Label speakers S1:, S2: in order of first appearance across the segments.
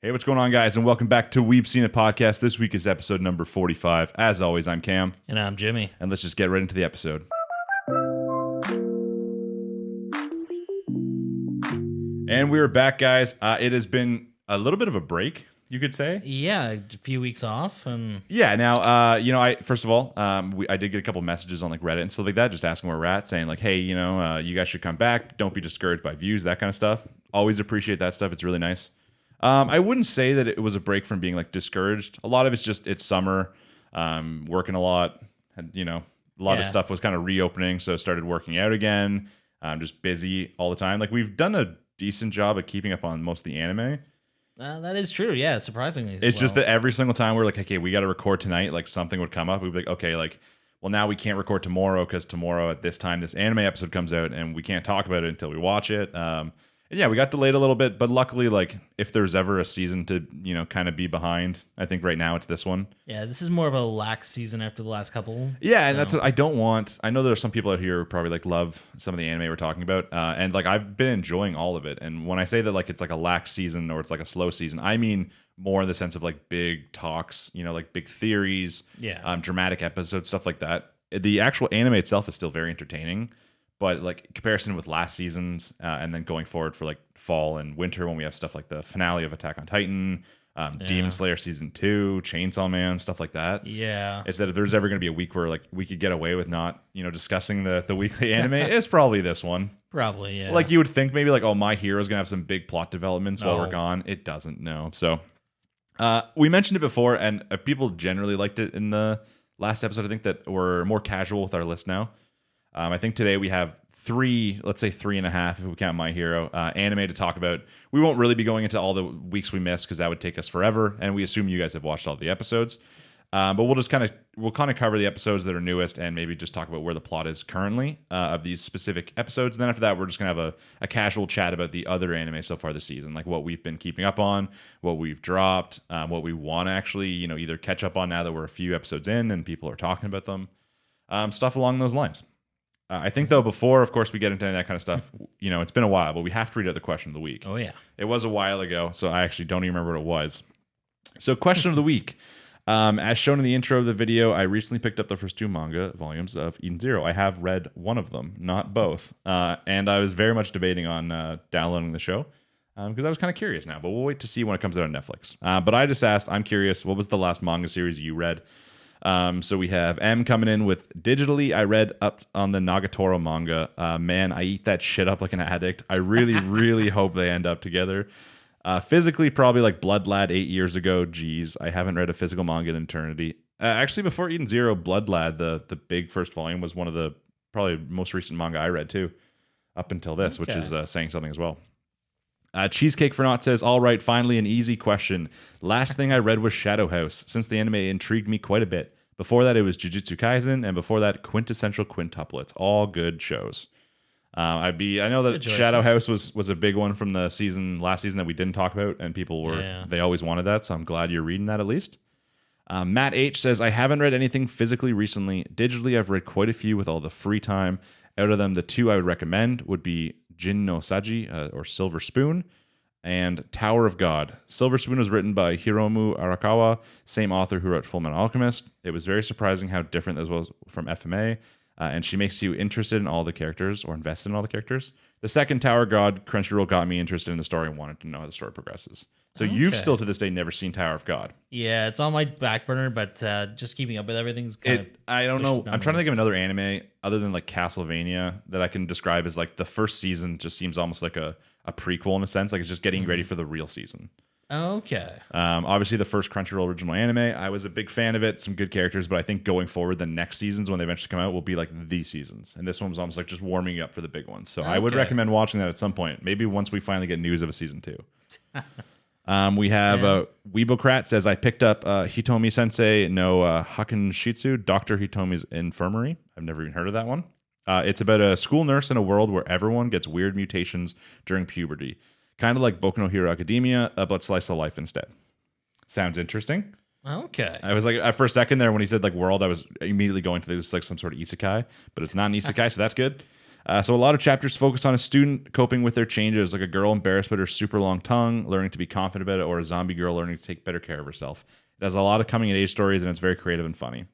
S1: Hey, what's going on, guys? And welcome back to Weeb Seen It Podcast. This week is episode number 45. As always, I'm Cam.
S2: And I'm Jimmy.
S1: And let's just get right into the episode. And we're back, guys. It has been a little bit of a break, you could say.
S2: Yeah, a few weeks off. And
S1: yeah, now, I first of all, I did get a couple messages on like Reddit and stuff like that, just asking where we're at, saying like, hey, you guys should come back. Don't be discouraged by views, that kind of stuff. Always appreciate that stuff. It's really nice. I wouldn't say that it was a break from being like discouraged. A lot of it's just it's summer, working a lot. And, a lot of stuff was kind of reopening, so started working out again. I'm just busy all the time. Like we've done a decent job at keeping up on most of the anime.
S2: That is true. Yeah, surprisingly.
S1: It's just that every single time we're like, okay, we got to record tonight. Like something would come up. We'd be like, okay, like, well, now we can't record tomorrow because tomorrow at this time this anime episode comes out and we can't talk about it until we watch it. And yeah, we got delayed a little bit, but luckily, like, if there's ever a season to, kind of be behind, I think right now it's this one.
S2: Yeah, this is more of a lax season after the last couple.
S1: Yeah, and that's what I don't want. I know there are some people out here who probably, like, love some of the anime we're talking about, and, like, I've been enjoying all of it. And when I say that, like, it's, like, a lax season or it's, like, a slow season, I mean more in the sense of, like, big talks, like, big theories, dramatic episodes, stuff like that. The actual anime itself is still very entertaining. But like comparison with last season's, and then going forward for like fall and winter when we have stuff like the finale of Attack on Titan, Demon Slayer season 2, Chainsaw Man, stuff like that.
S2: Yeah,
S1: it's that if there's ever going to be a week where like we could get away with not discussing the weekly anime, it's probably this one.
S2: Probably, yeah.
S1: Like you would think maybe like, oh, My Hero's gonna have some big plot developments while we're gone. It doesn't. No. So we mentioned it before, and people generally liked it in the last episode. I think that we're more casual with our list now. I think today we have let's say 3.5 if we count My Hero, anime to talk about. We won't really be going into all the weeks we missed because that would take us forever, and we assume you guys have watched all the episodes. But we'll kind of cover the episodes that are newest and maybe just talk about where the plot is currently of these specific episodes. And then after that, we're just gonna have a casual chat about the other anime so far this season, like what we've been keeping up on, what we've dropped, what we want to actually either catch up on now that we're a few episodes in and people are talking about them, stuff along those lines. I think, though, before, of course, we get into any of that kind of stuff, it's been a while, but we have to read out the question of the week.
S2: Oh, yeah.
S1: It was a while ago, so I actually don't even remember what it was. So, question of the week. As shown in the intro of the video, I recently picked up the first 2 manga volumes of Eden Zero. I have read one of them, not both. And I was very much debating on downloading the show because I was kind of curious now, but we'll wait to see when it comes out on Netflix. But I just asked, I'm curious, what was the last manga series you read? So we have M coming in with digitally. I read up on the Nagatoro manga. Man, I eat that shit up like an addict. I really, really hope they end up together. Physically, probably like Blood Lad 8 years ago. Jeez, I haven't read a physical manga in eternity. Actually, before Eden Zero, Blood Lad, the big first volume, was one of the probably most recent manga I read too, up until this, which is saying something as well. Cheesecake for Naught says, all right, finally an easy question. Last thing I read was Shadow House, since the anime intrigued me quite a bit. Before that, it was Jujutsu Kaisen, and before that, Quintessential Quintuplets. All good shows. I know that Shadow House was a big one from the last season that we didn't talk about, and people they always wanted that, so I'm glad you're reading that at least. Matt H says, I haven't read anything physically recently. Digitally, I've read quite a few with all the free time. Out of them, the 2 I would recommend would be Jin no Saji, or Silver Spoon, and Tower of God. Silver Spoon was written by Hiromu Arakawa, same author who wrote Fullmetal Alchemist. It was very surprising how different this was from FMA, and she makes you interested in all the characters, or invested in all the characters. The second, Tower of God, Crunchyroll got me interested in the story and wanted to know how the story progresses. So you've still to this day never seen Tower of God.
S2: Yeah, it's on my back burner, but just keeping up with everything's
S1: I don't know. I'm trying to think of another anime other than like Castlevania that I can describe as like the first season just seems almost like a prequel in a sense. Like it's just getting ready for the real season.
S2: Okay.
S1: Obviously, the first Crunchyroll original anime, I was a big fan of it. Some good characters, but I think going forward, the next seasons when they eventually come out will be like the seasons, and this one was almost like just warming up for the big ones. So I would recommend watching that at some point. Maybe once we finally get news of a season 2. We have Weebocrat says, I picked up Hitomi Sensei no Hakken Shitsu, Dr. Hitomi's Infirmary. I've never even heard of that one. It's about a school nurse in a world where everyone gets weird mutations during puberty. Kind of like Boku no Hero Academia, but slice of life instead. Sounds interesting.
S2: Okay.
S1: I was like, for a second there, when he said like world, I was immediately going to this like some sort of isekai, but it's not an isekai, so that's good. So a lot of chapters focus on a student coping with their changes, like a girl embarrassed by her super long tongue, learning to be confident about it, or a zombie girl learning to take better care of herself. It has a lot of coming of age stories, and it's very creative and funny.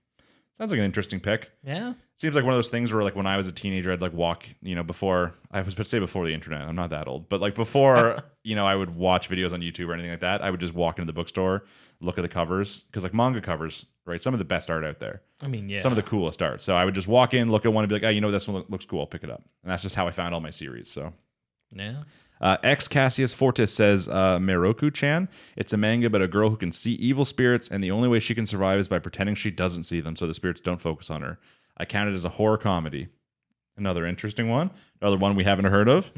S1: Sounds like an interesting pick.
S2: Yeah.
S1: Seems like one of those things where, like, when I was a teenager, I'd like walk, before I was about to say before the internet. I'm not that old, but like before, I would watch videos on YouTube or anything like that. I would just walk into the bookstore, look at the covers, because like manga covers, right? Some of the best art out there.
S2: I mean, yeah.
S1: Some of the coolest art. So I would just walk in, look at one, and be like, oh, this one looks cool. I'll pick it up. And that's just how I found all my series. So
S2: yeah.
S1: X Cassius Fortis says Meroku-chan. It's a manga about a girl who can see evil spirits, and the only way she can survive is by pretending she doesn't see them, so the spirits don't focus on her. I count it as a horror comedy. Another interesting one. Another one we haven't heard of.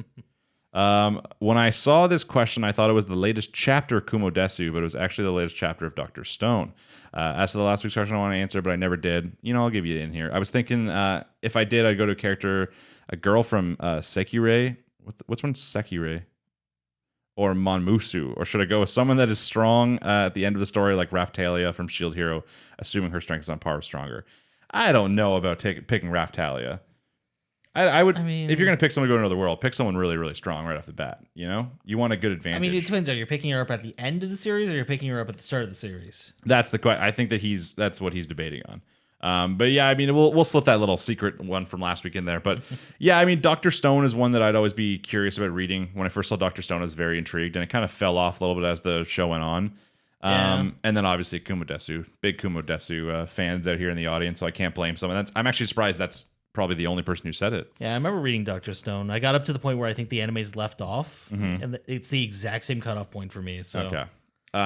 S1: When I saw this question, I thought it was the latest chapter of Kumo Desu, but it was actually the latest chapter of Dr. Stone. As to the last week's question, I want to answer, but I never did. I'll give you in here. I was thinking if I did, I'd go to a girl from Sekirei. What's one Sekirei? Or Monmusu? Or should I go with someone that is strong at the end of the story, like Raftalia from Shield Hero, assuming her strength is on par with Stronger? I don't know about picking Raftalia. I would. I mean, if you're going to pick someone to go to another world, pick someone really, really strong right off the bat. You want a good advantage.
S2: I mean, it depends. Are you picking her up at the end of the series, or you're picking her up at the start of the series?
S1: That's the question. I think that that's what he's debating on. But yeah, I mean, we'll slip that little secret one from last week in there. But yeah, I mean, Dr. Stone is one that I'd always be curious about reading. When I first saw Dr. Stone, I was very intrigued, and it kind of fell off a little bit as the show went on. And then obviously Kumo Desu, big Kumo Desu fans out here in the audience, so I can't blame someone. I'm actually surprised that's probably the only person who said it.
S2: Yeah, I remember reading Dr. Stone. I got up to the point where I think the anime's left off, and it's the exact same cutoff point for me. So.
S1: Okay.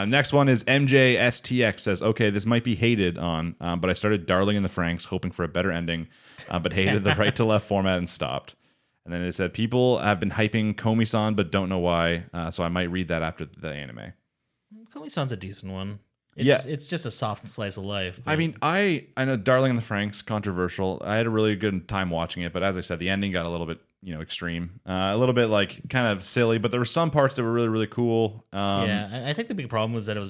S1: Next one is MJSTX says, okay, this might be hated on, but I started Darling in the Franxx, hoping for a better ending, but hated the right to left format and stopped. And then it said, people have been hyping Komi-san, but don't know why, so I might read that after the anime.
S2: Komi-san's a decent one. It's just a soft slice of life.
S1: But... I mean, I know Darling in the Franxx, controversial. I had a really good time watching it, but as I said, the ending got a little bit, extreme. A little bit like kind of silly, but there were some parts that were really, really cool.
S2: I think the big problem was that it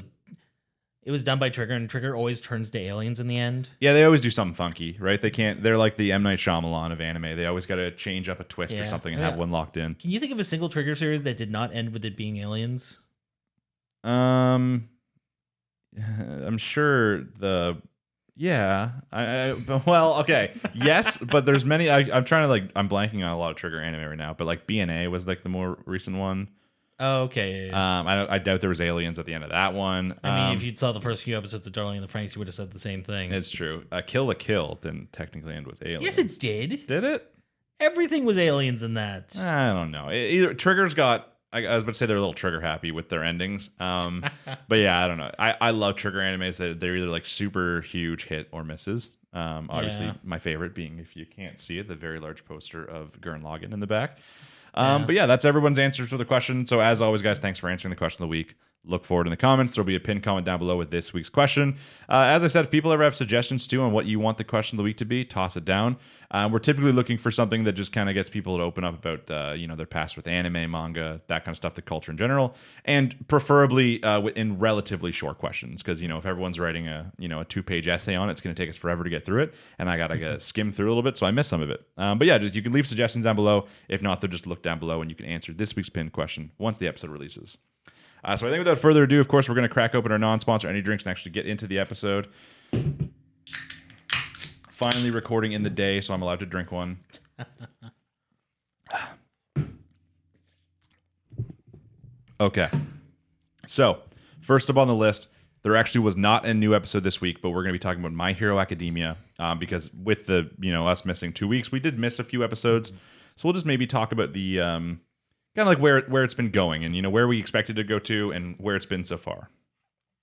S2: was done by Trigger, and Trigger always turns to aliens in the end.
S1: Yeah, they always do something funky, right? They're like the M. Night Shyamalan of anime. They always got to change up a twist or something and have one locked in.
S2: Can you think of a single Trigger series that did not end with it being aliens?
S1: I'm sure well, okay, yes, but there's many. I'm trying to I'm blanking on a lot of Trigger anime right now, but like BNA was like the more recent one.
S2: Oh, okay. Yeah.
S1: I doubt there was aliens at the end of that one.
S2: I mean, if you saw the first few episodes of Darling in the Franxx, you would have said the same thing.
S1: It's true. Kill la Kill didn't technically end with aliens.
S2: Yes, it did.
S1: Did it?
S2: Everything was aliens in that.
S1: I don't know. Either Trigger's got. I was about to say they're a little trigger happy with their endings. But yeah, I don't know. I love Trigger animes that they're either like super huge hit or misses. Obviously, my favorite being, if you can't see it, the very large poster of Gurren Lagann in the back. But yeah, that's everyone's answers for the question. So as always, guys, thanks for answering the question of the week. Look forward in the comments. There'll be a pinned comment down below with this week's question. As I said, if people ever have suggestions too on what you want the question of the week to be, toss it down. We're typically looking for something that just kind of gets people to open up about their past with anime, manga, that kind of stuff, the culture in general, and preferably in relatively short questions. Because if everyone's writing a 2-page essay on it, it's going to take us forever to get through it, and I gotta skim through a little bit, so I missed some of it. But yeah, you can leave suggestions down below. If not, they'll just look down below, and you can answer this week's pinned question once the episode releases. So I think without further ado, of course, we're going to crack open our non-sponsor Any Drinks and actually get into the episode. Finally recording in the day, so I'm allowed to drink one. Okay. So, first up on the list, there actually was not a new episode this week, but we're going to be talking about My Hero Academia because with the, us missing 2 weeks, we did miss a few episodes. So we'll just maybe talk about the... kind of like where it's been going and, where we expected to go to and where it's been so far.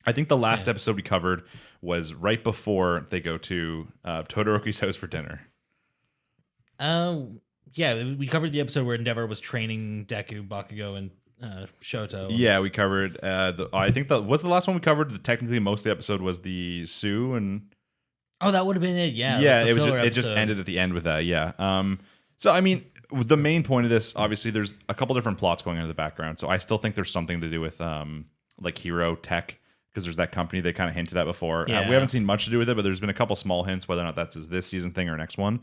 S1: I think the last episode we covered was right before they go to Todoroki's house for dinner.
S2: Yeah, we covered the episode where Endeavor was training Deku, Bakugo, and Shoto.
S1: Yeah, we covered, I think was the last one we covered. Technically, most of the episode was the Sue and...
S2: Oh, that would have been it, yeah.
S1: Yeah, it just ended at the end with that, yeah. So, I mean... The main point of this, obviously, there's a couple different plots going on in the background. So I still think there's something to do with like hero tech because there's that company they kind of hinted at before.
S2: Yeah.
S1: We haven't seen much to do with it, but there's been a couple small hints whether or not that's this season thing or next one.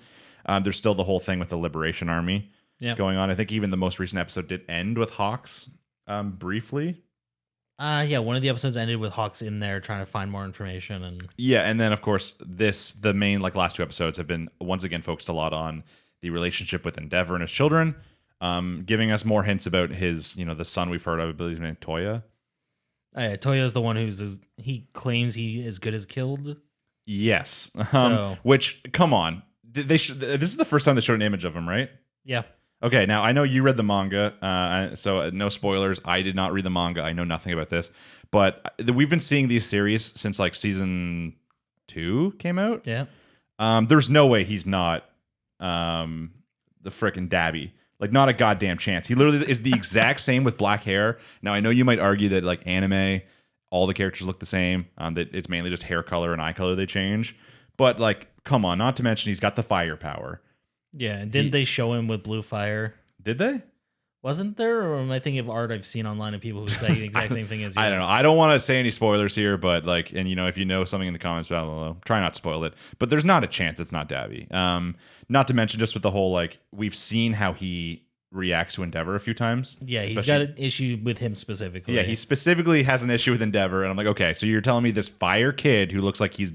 S1: There's still the whole thing with the Liberation Army going on. I think even the most recent episode did end with Hawks briefly.
S2: Yeah, one of the episodes ended with Hawks in there trying to find more information, and
S1: and then of course the main last two episodes have been once again focused a lot on the relationship with Endeavor and his children, giving us more hints about his the son we've heard of. I believe his name Toya.
S2: Toya is the one he claims he is good as killed.
S1: Yes, which come on, this is the first time they showed an image of him, right?
S2: Yeah.
S1: Okay, now I know you read the manga, so no spoilers. I did not read the manga. I know nothing about this, but we've been seeing these series since season 2 came out.
S2: Yeah.
S1: There's no way he's not the frickin' Dabby. Not a goddamn chance. He literally is the exact same with black hair. Now I know you might argue that anime, all the characters look the same. That it's mainly just hair color and eye color they change. But come on, not to mention he's got the firepower.
S2: Yeah, and didn't they show him with blue fire?
S1: Did they?
S2: Wasn't there? Or am I thinking of art I've seen online of people who say the exact same thing as you?
S1: I don't know. I don't want to say any spoilers here, but and if you know something in the comments, try not to spoil it. But there's not a chance it's not Dabby. Not to mention just with the whole we've seen how he reacts to Endeavor a few times.
S2: Yeah, he's got an issue with him specifically.
S1: Yeah, he specifically has an issue with Endeavor, and I'm like, okay, so you're telling me this fire kid who looks like he's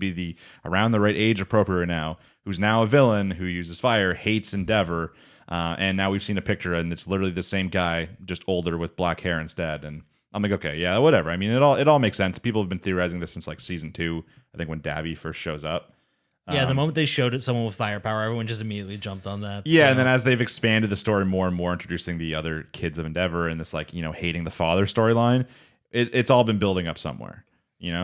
S1: around the right age appropriate now, who's now a villain who uses fire, hates Endeavor, and now we've seen a picture and it's literally the same guy, just older with black hair instead. And I'm like, okay, yeah, whatever. I mean, it all makes sense. People have been theorizing this since season 2, I think, when Dabby first shows up.
S2: Yeah, the moment they showed it, someone with firepower, everyone just immediately jumped on that.
S1: Yeah, and then as they've expanded the story more and more, introducing the other kids of Endeavor and this hating the father storyline, it's all been building up somewhere.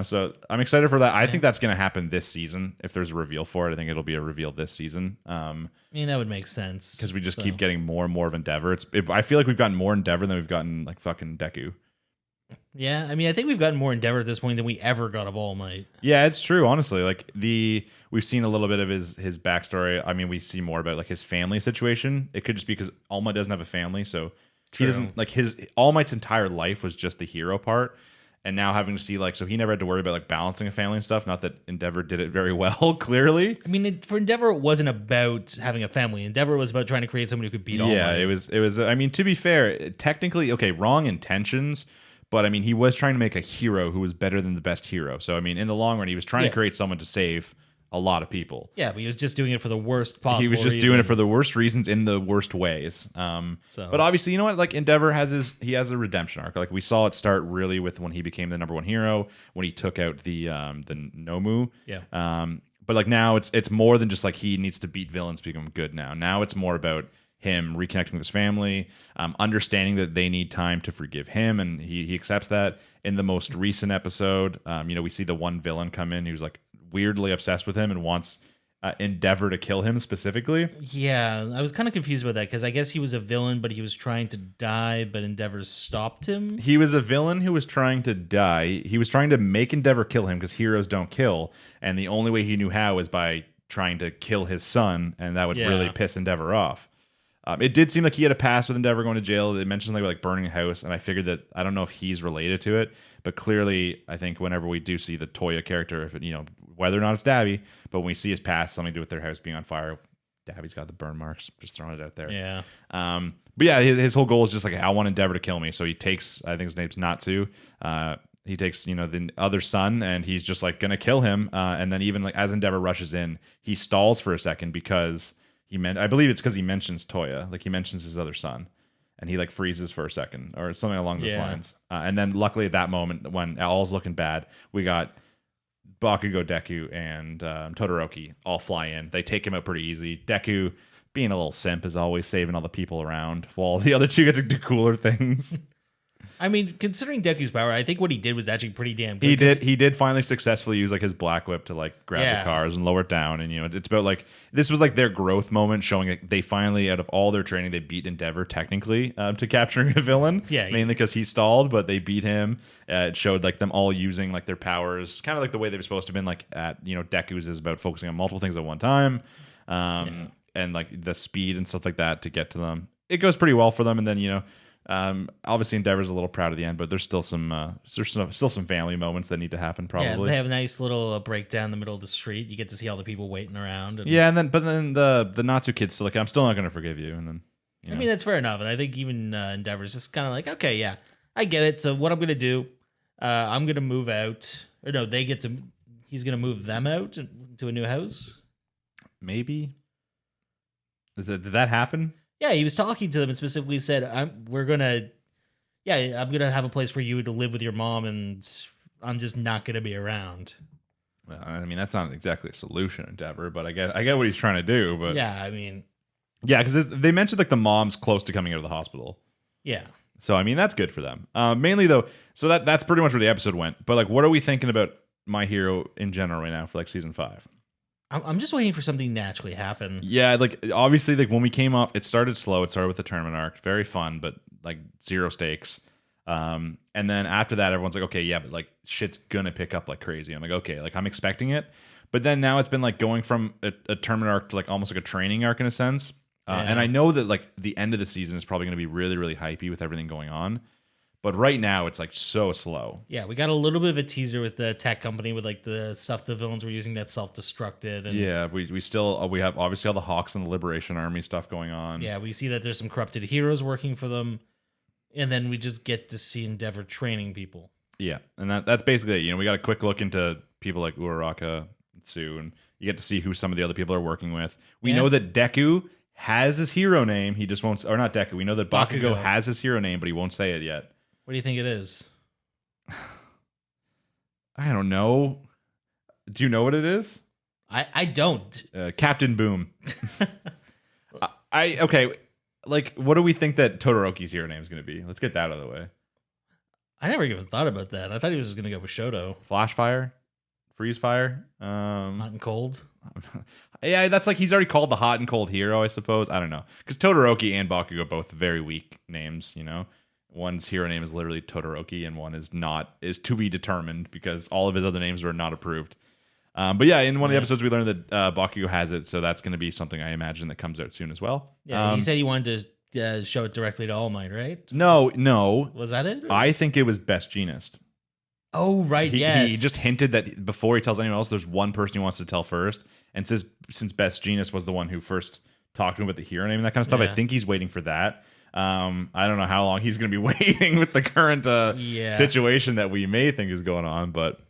S1: So I'm excited for that. I think that's going to happen this season. If there's a reveal for it, I think it'll be a reveal this season.
S2: I mean, that would make sense
S1: because we just keep getting more and more of Endeavor. I feel like we've gotten more Endeavor than we've gotten fucking Deku.
S2: Yeah, I mean, I think we've gotten more Endeavor at this point than we ever got of All Might.
S1: Yeah, it's true. Honestly, we've seen a little bit of his backstory. I mean, we see more about his family situation. It could just be because All Might doesn't have a family, so he doesn't his All Might's entire life was just the hero part. And now having to see so he never had to worry about balancing a family and stuff. Not that Endeavor did it very well, clearly.
S2: I mean, for Endeavor, it wasn't about having a family. Endeavor was about trying to create someone who could beat All Might.
S1: Yeah, it was. I mean, to be fair, technically, okay, wrong intentions, but I mean, he was trying to make a hero who was better than the best hero. So I mean, in the long run, he was trying to create someone to save a lot of people.
S2: Yeah, but he was just doing it for the worst possible.
S1: He was just doing it for the worst reasons in the worst ways. But obviously, you know what? Endeavor has a redemption arc. We saw it start really with when he became the #1 hero, when he took out the Nomu.
S2: Yeah.
S1: But now it's more than just he needs to beat villains to become good now. Now it's more about him reconnecting with his family, understanding that they need time to forgive him, and he accepts that. In the most recent episode, we see the one villain come in who's weirdly obsessed with him and wants Endeavor to kill him specifically.
S2: Yeah, I was kind of confused about that because I guess he was a villain, but he was trying to die, but Endeavor stopped him.
S1: He was a villain who was trying to die. He was trying to make Endeavor kill him because heroes don't kill, and the only way he knew how was by trying to kill his son, and that would really piss Endeavor off. It did seem like he had a past with Endeavor going to jail. They mentioned something about burning a house, and I figured that I don't know if he's related to it, but clearly I think whenever we do see the Toya character, if it, whether or not it's Dabby, but when we see his past, something to do with their house being on fire, Dabby's got the burn marks. Just throwing it out there.
S2: Yeah.
S1: But yeah, his whole goal is just I want Endeavor to kill me. So he takes, I think his name's Natsu. He takes, the other son, and he's just gonna kill him. And then even as Endeavor rushes in, he stalls for a second because I believe it's because he mentions Toya, he mentions his other son, and he freezes for a second or something along those lines. And then luckily at that moment when all's looking bad, we got Bakugo, Deku, and Todoroki all fly in. They take him out pretty easy. Deku, being a little simp, is always saving all the people around, while the other two get to do cooler things.
S2: I mean, considering Deku's power, I think what he did was actually pretty damn good.
S1: He did finally successfully use his black whip to grab the cars and lower it down, and it's about this was their growth moment, showing they finally, out of all their training, they beat Endeavor technically to capturing a villain.
S2: Yeah,
S1: mainly because he stalled, but they beat him. It showed them all using their powers, kind of the way they were supposed to have been. At Deku's is about focusing on multiple things at one time, and the speed and stuff like that to get to them. It goes pretty well for them, and then Obviously, Endeavor's a little proud at the end, but there's still some still some family moments that need to happen.
S2: Yeah,
S1: Probably.
S2: they have a nice little breakdown in the middle of the street. You get to see all the people waiting around. And,
S1: Yeah, and then the Natsu kid's still like, I'm still not gonna forgive you, and then.
S2: I mean, that's fair enough. And I think even Endeavor's just kind of like, okay, yeah, I get it. So what I'm gonna do, I'm gonna move out. Or no, he's gonna move them out to a new house.
S1: Maybe. Did that happen?
S2: Yeah, he was talking to them and specifically said, I'm gonna have a place for you to live with your mom, and I'm just not gonna be around.
S1: Well, I mean, that's not exactly a solution, Endeavor, but I get what he's trying to do. But
S2: yeah, I mean,
S1: yeah, because they mentioned like the mom's close to coming out of the hospital.
S2: yeah.
S1: So I mean, that's good for them. Mainly though, so that's pretty much where the episode went. But like, what are we thinking about My Hero in general right now for like season 5?
S2: I'm just waiting for something to naturally happen.
S1: Yeah, like obviously, like when we came off, it started slow. It started with the tournament arc, very fun, but like zero stakes. And then after that, everyone's like, okay, yeah, but like shit's gonna pick up like crazy. I'm like, okay, like I'm expecting it. But then now it's been like going from a tournament arc to like almost like a training arc in a sense. And I know that like the end of the season is probably going to be really, really hypey with everything going on. But right now it's like so slow.
S2: Yeah, we got a little bit of a teaser with the tech company with like the stuff the villains were using that self-destructed. And
S1: yeah, we still we have obviously all the Hawks and the Liberation Army stuff going on.
S2: yeah, we see that there's some corrupted heroes working for them. And then we just get to see Endeavor training people.
S1: Yeah, and that's basically it. You know, we got a quick look into people like Uraraka and Sue, and you get to see who some of the other people are working with. We know that Deku has his hero name. He just won't, or not Deku. We know that Bakugo has his hero name, but he won't say it yet.
S2: What do you think it is?
S1: I don't know. Do you know what it is?
S2: I don't.
S1: Captain Boom. Okay. Like, what do we think that Todoroki's hero name is going to be? Let's get that out of the way.
S2: I never even thought about that. I thought he was just going to go with Shoto.
S1: Flash Fire? Freeze Fire?
S2: Hot and cold?
S1: Yeah, that's like he's already called the hot and cold hero, I suppose. I don't know. Because Todoroki and Bakugo are both very weak names, you know? One's hero name is literally Todoroki, and one is to be determined because all of his other names were not approved. But yeah, in one of the episodes, we learned that Bakugo has it, so that's going to be something I imagine that comes out soon as well.
S2: Yeah, he said he wanted to show it directly to All Might, right?
S1: No.
S2: Was that it?
S1: I think it was Best Jeanist.
S2: Oh, right, yes.
S1: He just hinted that before he tells anyone else, there's one person he wants to tell first. And since Best Jeanist was the one who first talked to him about the hero name and that kind of stuff, I think he's waiting for that. I don't know how long he's going to be waiting with the current situation that we may think is going on, but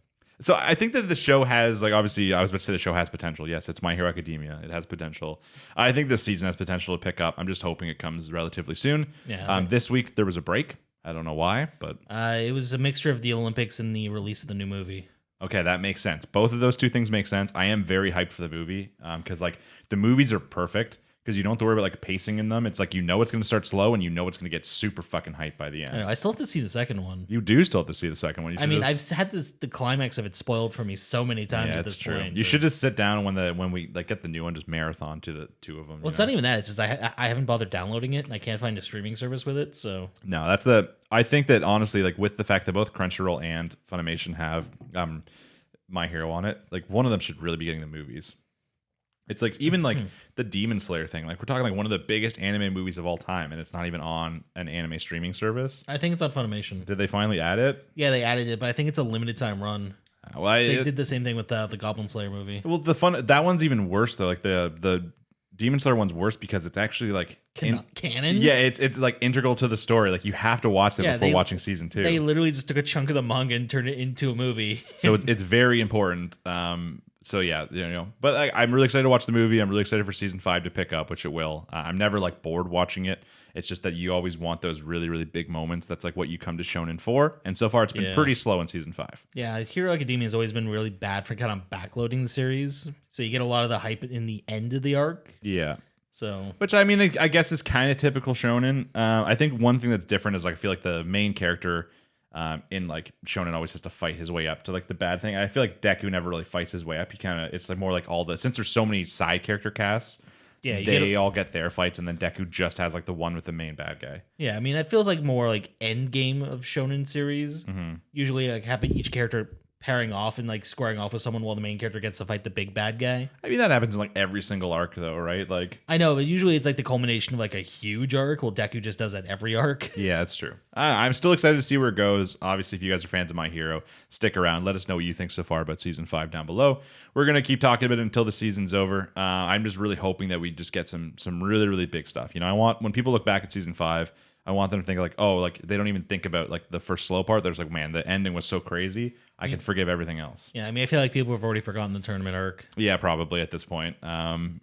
S1: so I think that the show has, like, obviously I was about to say the show has potential. Yes, it's My Hero Academia. It has potential. I think this season has potential to pick up. I'm just hoping it comes relatively soon.
S2: Yeah.
S1: This week there was a break. I don't know why, but
S2: it was a mixture of the Olympics and the release of the new movie.
S1: Okay, that makes sense. Both of those two things make sense. I am very hyped for the movie because like the movies are perfect. Because you don't have to worry about like pacing in them. It's like you know it's going to start slow and you know it's going to get super fucking hyped by the end.
S2: I still have to see the second one.
S1: You do still have to see the second one.
S2: I've had the climax of it spoiled for me so many times at this point.
S1: You should just sit down when we like get the new one, just marathon to the two of them.
S2: Well, it's not even that. It's just I haven't bothered downloading it and I can't find a streaming service with it. So
S1: no, I think that honestly, like with the fact that both Crunchyroll and Funimation have My Hero on it, like one of them should really be getting the movies. It's like even like the Demon Slayer thing. Like we're talking like one of the biggest anime movies of all time, and it's not even on an anime streaming service.
S2: I think it's on Funimation.
S1: Did they finally add it?
S2: Yeah, they added it, but I think it's a limited time run. They did the same thing with the Goblin Slayer movie.
S1: Well, that one's even worse though. Like the Demon Slayer one's worse because it's actually like
S2: canon.
S1: Yeah, it's like integral to the story. Like you have to watch that before watching season 2.
S2: They literally just took a chunk of the manga and turned it into a movie.
S1: So it's very important. So yeah, you know, but I'm really excited to watch the movie. I'm really excited for season 5 to pick up, which it will. I'm never like bored watching it. It's just that you always want those really, really big moments. That's like what you come to Shonen for. And so far, it's been pretty slow in season 5.
S2: Yeah, Hero Academia has always been really bad for kind of backloading the series. So you get a lot of the hype in the end of the arc.
S1: Yeah.
S2: So,
S1: which I mean, I guess is kind of typical Shonen. I think one thing that's different is like I feel like the main character in like Shonen always has to fight his way up to like the bad thing. I feel like Deku never really fights his way up. He kind of, it's like more like since there's so many side character casts, they all get their fights, and then Deku just has like the one with the main bad guy.
S2: Yeah, I mean, it feels like more like end game of Shonen series. Usually, like having each character pairing off and like squaring off with someone while the main character gets to fight the big bad guy.
S1: I mean, that happens in like every single arc, though, right? Like,
S2: I know, but usually it's like the culmination of like a huge arc. Well, Deku just does that every arc.
S1: yeah, that's true. I'm still excited to see where it goes. Obviously, if you guys are fans of My Hero, stick around. Let us know what you think so far about season 5 down below. We're gonna keep talking about it until the season's over. I'm just really hoping that we just get some really really big stuff. You know, I want when people look back at season 5. I want them to think like, oh, like they don't even think about like the first slow part. There's like, man, the ending was so crazy. I can forgive everything else.
S2: Yeah, I mean, I feel like people have already forgotten the tournament arc.
S1: Yeah, probably at this point,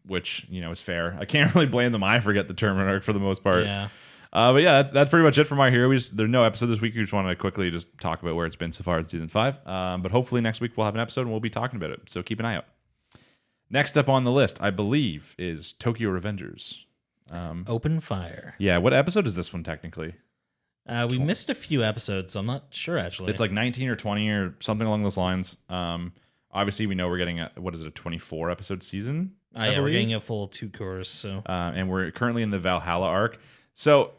S1: which you know is fair. I can't really blame them. I forget the tournament arc for the most part.
S2: Yeah.
S1: But yeah, that's pretty much it for My Hero. There's no episode this week. We just want to quickly just talk about where it's been so far in season 5. But hopefully next week we'll have an episode and we'll be talking about it. So keep an eye out. Next up on the list, I believe, is Tokyo Revengers.
S2: Open fire.
S1: Yeah, what episode is this one technically?
S2: We missed a few episodes, so I'm not sure actually.
S1: It's like 19 or 20 or something along those lines. Obviously, we know we're getting a 24 episode season.
S2: Yeah, we're getting a full 2 course. So,
S1: and we're currently in the Valhalla arc. So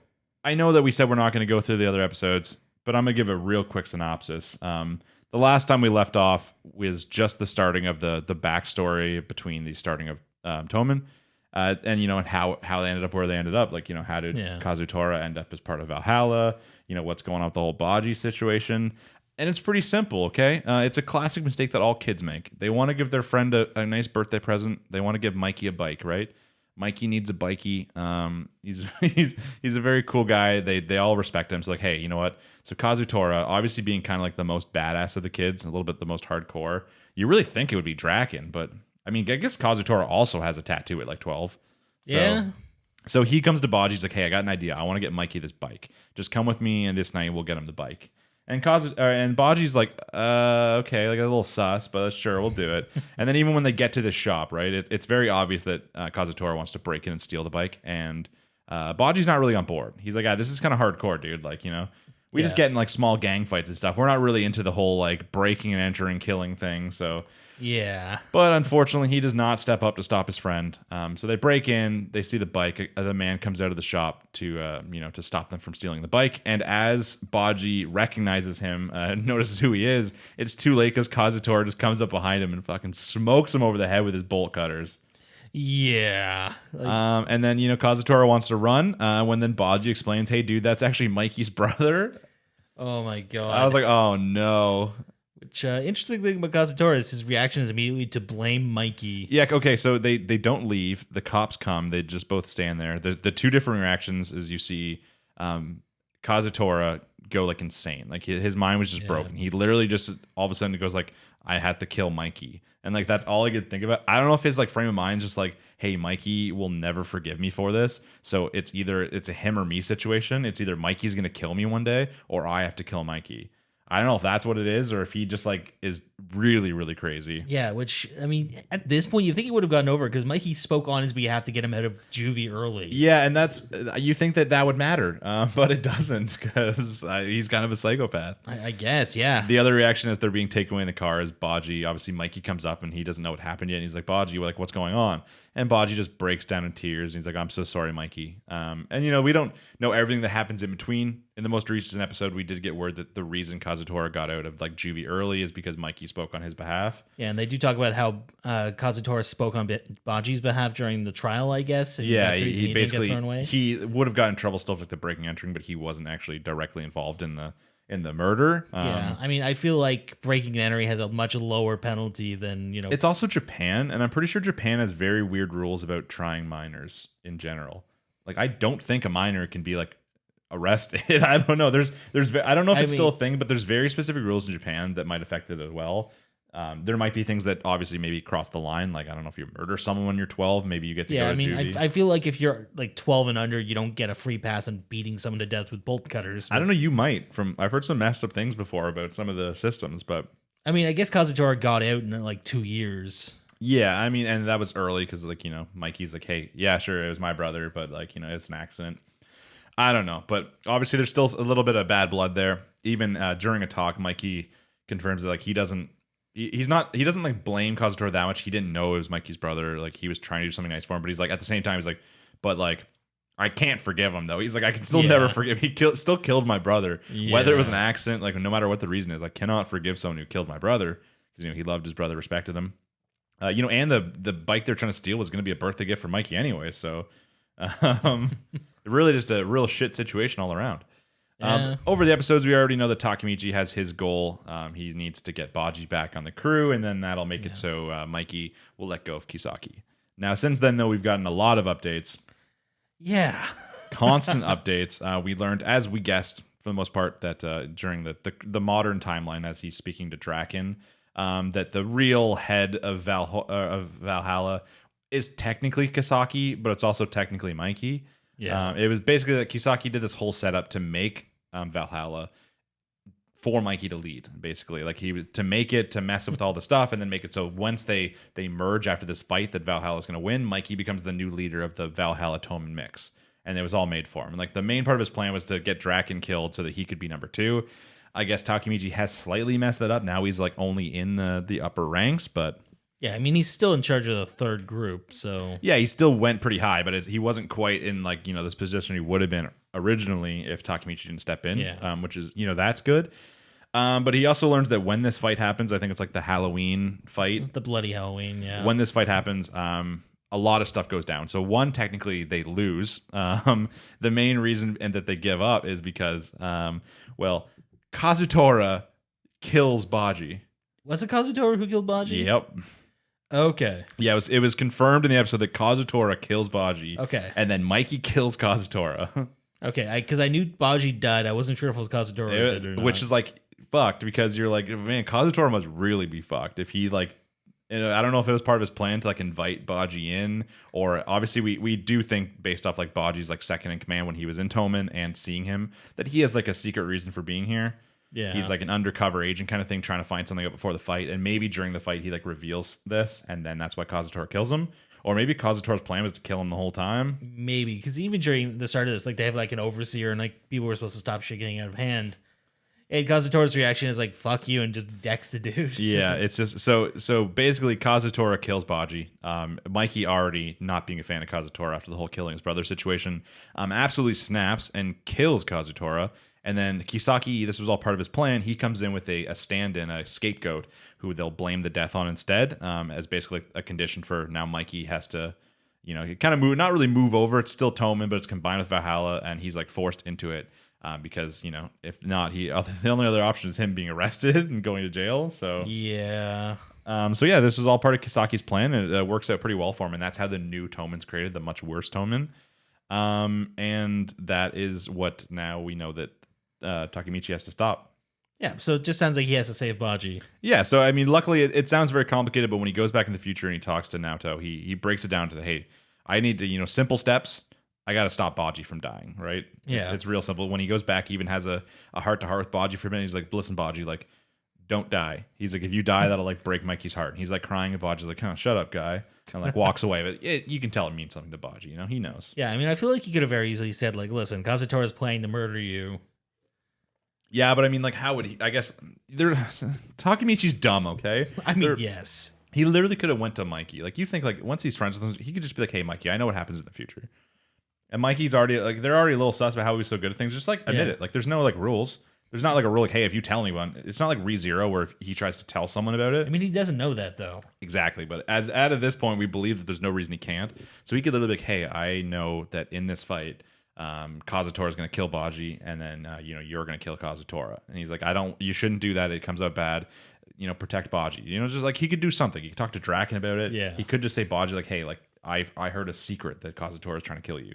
S1: I know that we said we're not going to go through the other episodes, but I'm going to give a real quick synopsis. The last time we left off was just the starting of the backstory between the starting of Toman. And you know, and how they ended up where they ended up, like, you know, how did Kazutora end up as part of Valhalla? You know, what's going on with the whole Baji situation? And it's pretty simple, okay? It's a classic mistake that all kids make. They want to give their friend a nice birthday present. They want to give Mikey a bike, right? Mikey needs a bikey. He's a very cool guy. They all respect him. So like, hey, you know what? So Kazutora, obviously being kind of like the most badass of the kids, a little bit the most hardcore. You really think it would be Draken, but I mean, I guess Kazutora also has a tattoo at like 12. So,
S2: yeah.
S1: So he comes to Baji. He's like, hey, I got an idea. I want to get Mikey this bike. Just come with me, and this night we'll get him the bike. And Baji's like, okay, like a little sus, but sure, we'll do it. And then even when they get to the shop, right, it's very obvious that Kazutora wants to break in and steal the bike. And Baji's not really on board. He's like, this is kind of hardcore, dude. Like, you know, we just get in like small gang fights and stuff. We're not really into the whole like breaking and entering, killing thing. So
S2: yeah.
S1: But unfortunately, he does not step up to stop his friend. So they break in. They see the bike. The man comes out of the shop to to stop them from stealing the bike. And as Baji recognizes him, notices who he is, it's too late because Kazutora just comes up behind him and fucking smokes him over the head with his bolt cutters.
S2: Yeah.
S1: And then, you know, Kazutora wants to run when then Baji explains, hey, dude, that's actually Mikey's brother.
S2: Oh, my God.
S1: I was like, oh, no.
S2: Which, interesting thing about Kazutora is his reaction is immediately to blame Mikey.
S1: Yeah, okay, so they don't leave. The cops come. They just both stand there. The two different reactions is you see Kazutora go, like, insane. Like, his mind was just broken. He literally just, all of a sudden, goes, like, I had to kill Mikey. And, like, that's all I could think about. I don't know if his, like, frame of mind is just, like, hey, Mikey will never forgive me for this. So it's a him or me situation. It's either Mikey's going to kill me one day or I have to kill Mikey. I don't know if that's what it is or if he just like is really, really crazy.
S2: Yeah, which, I mean, at this point, you think he would have gotten over because Mikey spoke on his behalf to get him out of juvie early.
S1: Yeah, and that's, you think that would matter, but it doesn't because he's kind of a psychopath.
S2: I guess, yeah.
S1: The other reaction as they're being taken away in the car is Baji. Obviously, Mikey comes up and he doesn't know what happened yet. And he's like, Baji, like, what's going on? And Baji just breaks down in tears. And he's like, I'm so sorry, Mikey. And, you know, we don't know everything that happens in between. In the most recent episode, we did get word that the reason Kazutora got out of like juvie early is because Mikey spoke on his behalf.
S2: Yeah, and they do talk about how Kazutora spoke on Baji's behalf during the trial, I guess.
S1: Yeah, he basically he would have gotten in trouble still for like the breaking and entering, but he wasn't actually directly involved in the murder.
S2: Yeah, I mean, I feel like breaking and entering has a much lower penalty than, you know.
S1: It's also Japan, and I'm pretty sure Japan has very weird rules about trying minors in general. Like, I don't think a minor can be like arrested. I don't know. There's I don't know if it's still a thing, but there's very specific rules in Japan that might affect it as well. There might be things that obviously maybe cross the line. Like, I don't know if you murder someone when you're 12, maybe you get to go to juvie.
S2: I feel like if you're like 12 and under, you don't get a free pass on beating someone to death with bolt cutters.
S1: I don't know. You might. I've heard some messed up things before about some of the systems, but
S2: I mean, I guess Kazutora got out in like 2 years.
S1: Yeah, I mean, and that was early because, like, you know, Mikey's like, hey, yeah, sure, it was my brother, but, like, you know, it's an accident. I don't know, but obviously there's still a little bit of bad blood there. Even during a talk, Mikey confirms that, like, he doesn't like blame Kazutora that much. He didn't know it was Mikey's brother. Like, he was trying to do something nice for him, but he's like, at the same time, he's like, but like, I can't forgive him though. He's like, I can still
S2: Yeah.
S1: never forgive. Still killed my brother, whether it was an
S2: Yeah.
S1: accident. Like no matter what the reason is, I cannot forgive someone who killed my brother because he loved his brother, respected him. And the bike they're trying to steal was going to be a birthday gift for Mikey anyway. So, really just a real shit situation all around.
S2: Yeah.
S1: Over the episodes, we already know that Takemichi has his goal. He needs to get Baji back on the crew, and then that'll make it so Mikey will let go of Kisaki. Now, since then, though, we've gotten a lot of updates.
S2: Yeah.
S1: Constant updates. We learned, as we guessed, for the most part, that during the modern timeline, as he's speaking to Draken, that the real head of Valhalla is technically Kisaki, but it's also technically Mikey.
S2: Yeah.
S1: It was basically that Kisaki did this whole setup to make Valhalla for Mikey to lead, basically. Like to make it, to mess with all the stuff, and then make it so once they merge after this fight that Valhalla is going to win, Mikey becomes the new leader of the Valhalla Toman mix. And it was all made for him. And like the main part of his plan was to get Draken killed so that he could be number 2. I guess Takemichi has slightly messed that up. Now he's like only in the upper ranks, but
S2: Yeah, I mean, he's still in charge of the third group, so...
S1: yeah, he still went pretty high, but he wasn't quite in like, this position he would have been originally if Takemichi didn't step in, which is, that's good. But he also learns that when this fight happens, I think it's like the Halloween fight.
S2: The bloody Halloween, yeah.
S1: When this fight happens, a lot of stuff goes down. So one, technically they lose. The main reason and that they give up is because, Kazutora kills Baji.
S2: Was it Kazutora who killed Baji?
S1: Yep.
S2: Okay.
S1: Yeah, it was confirmed in the episode that Kazutora kills Baji.
S2: Okay.
S1: And then Mikey kills Kazutora.
S2: Okay, because I knew Baji died. I wasn't sure if it was Kazutora who did or not.
S1: Which is like fucked because you're like, man, Kazutora must really be fucked if he like, I don't know if it was part of his plan to like invite Baji in, or obviously we do think based off like Baji's like second in command when he was in Toman and seeing him that he has like a secret reason for being here.
S2: Yeah.
S1: He's like an undercover agent kind of thing, trying to find something out before the fight, and maybe during the fight he like reveals this, and then that's why Kazutora kills him. Or maybe Kazutora's plan was to kill him the whole time.
S2: Maybe, because even during the start of this, like they have like an overseer, and like people were supposed to stop shit getting out of hand. And Kazutora's reaction is like "fuck you" and just decks the dude.
S1: Yeah, it's just so basically Kazutora kills Baji. Mikey, already not being a fan of Kazutora after the whole killing his brother situation, absolutely snaps and kills Kazutora. And then Kisaki, this was all part of his plan. He comes in with a stand-in, a scapegoat, who they'll blame the death on instead, as basically a condition for now Mikey has to, kind of not really move over. It's still Toman, but it's combined with Valhalla, and he's like forced into it because, if not, the only other option is him being arrested and going to jail. So
S2: yeah.
S1: This was all part of Kisaki's plan, and it works out pretty well for him. And that's how the new Toman's created, the much worse Toman. And that is what now we know that Takemichi has to stop.
S2: Yeah, so it just sounds like he has to save Baji.
S1: Yeah, so I mean, luckily it sounds very complicated, but when he goes back in the future and he talks to Naoto, he breaks it down to hey, I need to, simple steps. I got to stop Baji from dying, right?
S2: Yeah.
S1: It's real simple. When he goes back, he even has a heart-to-heart with Baji for a minute. He's like, listen, Baji, like, don't die. He's like, if you die, that'll like break Mikey's heart. And he's like crying, and Baji's like, shut up, guy. And like walks away. But you can tell it means something to Baji, he knows.
S2: Yeah, I mean, I feel like he could have very easily said, like, listen, Kazutora's planning to murder you.
S1: Yeah, but I mean, like, how would he? I guess Takemichi's dumb. Okay,
S2: I mean, yes,
S1: he literally could have went to Mikey. Like, you think like once he's friends with him, he could just be like, "Hey, Mikey, I know what happens in the future." And Mikey's already like, they're already a little sus about how he's so good at things. Just like admit it. Like, there's no like rules. There's not like a rule like, hey, if you tell anyone, it's not like ReZero where if he tries to tell someone about it.
S2: I mean, he doesn't know that though.
S1: Exactly, but as at this point, we believe that there's no reason he can't. So he could literally be like, hey, I know that in this fight, Kazutora is going to kill Baji, and then you're going to kill Kazutora. And he's like, you shouldn't do that. It comes out bad. Protect Baji. Just like he could do something. He could talk to Draken about it.
S2: Yeah.
S1: He could just say Baji like, hey, like I heard a secret that Kazutora is trying to kill you,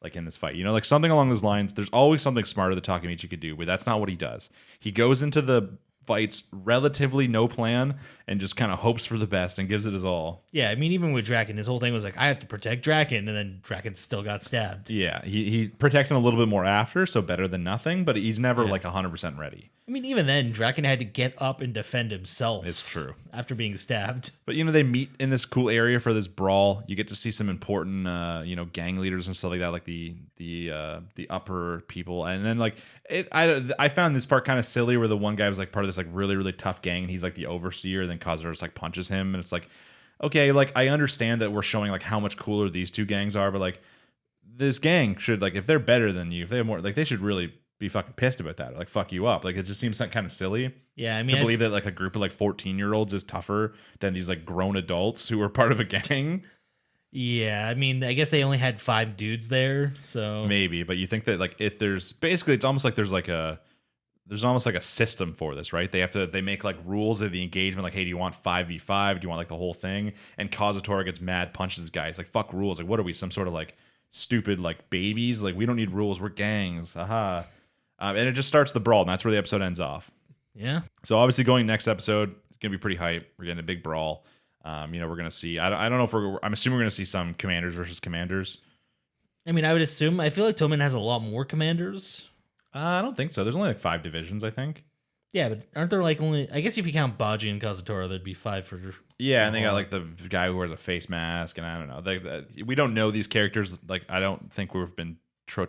S1: like in this fight. Like something along those lines. There's always something smarter that Takemichi could do, but that's not what he does. He goes into the fights relatively no plan and just kind of hopes for the best and gives it his all.
S2: Yeah, I mean, even with Draken, his whole thing was like, I have to protect Draken, and then Draken still got stabbed.
S1: Yeah, he protected him a little bit more after, so better than nothing, but he's never like 100% ready.
S2: I mean, even then, Draken had to get up and defend himself.
S1: It's true.
S2: After being stabbed.
S1: But, they meet in this cool area for this brawl. You get to see some important, gang leaders and stuff like that, like the upper people. And then, like, I found this part kind of silly where the one guy was, like, part of this, like, really, really tough gang, and he's, like, the overseer, and then Kazutora just, like, punches him. And it's like, okay, like, I understand that we're showing, like, how much cooler these two gangs are, but, like, this gang should like if they're better than you, if they have more, like they should really be fucking pissed about that, or, like fuck you up. Like it just seems kind of silly.
S2: Yeah, I mean,
S1: to believe that like a group of like 14-year-olds is tougher than these like grown adults who are part of a gang.
S2: Yeah, I mean, I guess they only had 5 dudes there, so
S1: Maybe, but you think that like if there's basically it's almost like there's almost like a system for this, right? They make like rules of the engagement, like, hey, do you want 5v5? Do you want like the whole thing? And Kazutora gets mad, punches guys, like fuck rules. Like what are we, some sort of like stupid like babies? Like we don't need rules, we're gangs. Aha. And it just starts the brawl, and that's where the episode ends off.
S2: yeah.
S1: So obviously going next episode, it's gonna be pretty hype. We're getting a big brawl. We're gonna see. I don't know if I'm assuming we're gonna see some commanders versus commanders.
S2: I mean, I would assume. I feel like Toman has a lot more commanders.
S1: I don't think so. There's only like 5 divisions, I think.
S2: Yeah, but aren't there like only? I guess if you count Baji and Kazutora, there'd be 5 for.
S1: Yeah, and they got like the guy who wears a face mask, and I don't know. We don't know these characters. Like I don't think we've been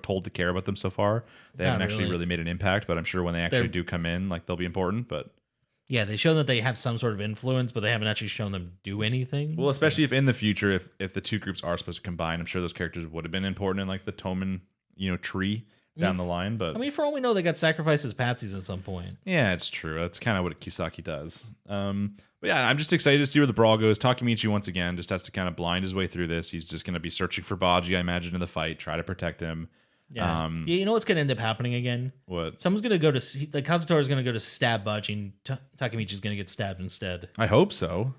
S1: told to care about them so far. They haven't actually really made an impact, but I'm sure when they actually do come in, like they'll be important. But
S2: yeah, they show that they have some sort of influence, but they haven't actually shown them do anything.
S1: Well, especially if in the future, if the two groups are supposed to combine, I'm sure those characters would have been important in like the Toman, tree down the line. But
S2: I mean, for all we know, they got sacrificed as patsies at some point.
S1: Yeah, it's true. That's kind of what Kisaki does. But yeah, I'm just excited to see where the brawl goes. Takemichi once again just has to kind of blind his way through this. He's just going to be searching for Baji, I imagine, in the fight, try to protect him.
S2: Yeah. You know what's going to end up happening again?
S1: What?
S2: Someone's going to go to like Kazutora is going to go to stab Baji, and Takemichi's going to get stabbed instead.
S1: I hope so.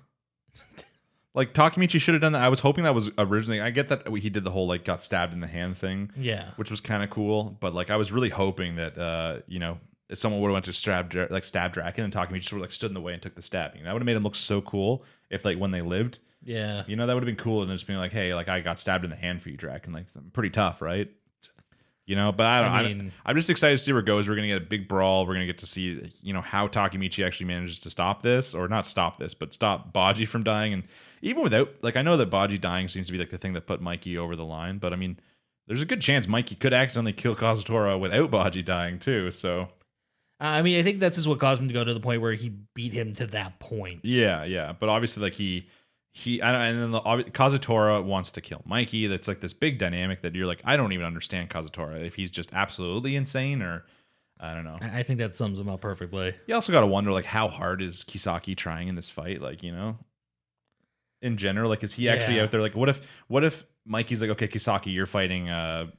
S1: Like Takemichi should have done that. I was hoping that was originally. I get that he did the whole like got stabbed in the hand thing.
S2: Yeah,
S1: which was kind of cool. But like I was really hoping that if someone would have went to stab Draken and Takemichi sort of like stood in the way and took the stabbing. That would have made him look so cool if like when they lived.
S2: Yeah,
S1: that would have been cool. And then just being like, hey, like I got stabbed in the hand for you, Draken. Like I'm pretty tough, right? But I mean, I'm just excited to see where it goes. We're gonna get a big brawl. We're gonna get to see how Takemichi actually manages to stop this, or not stop this, but stop Baji from dying. And even without, like, I know that Baji dying seems to be like the thing that put Mikey over the line, but I mean, there's a good chance Mikey could accidentally kill Kazutora without Baji dying too. So,
S2: I mean, I think that's just what caused him to go to the point where he beat him to that point.
S1: Yeah, but obviously, like and then Kazutora wants to kill Mikey. That's like this big dynamic that you're like, I don't even understand Kazutora if he's just absolutely insane or I don't know.
S2: I think that sums him up perfectly.
S1: You also got to wonder like how hard is Kisaki trying in this fight? Like in general, like is he actually out there? Like what if Mikey's like, okay, Kisaki, you're fighting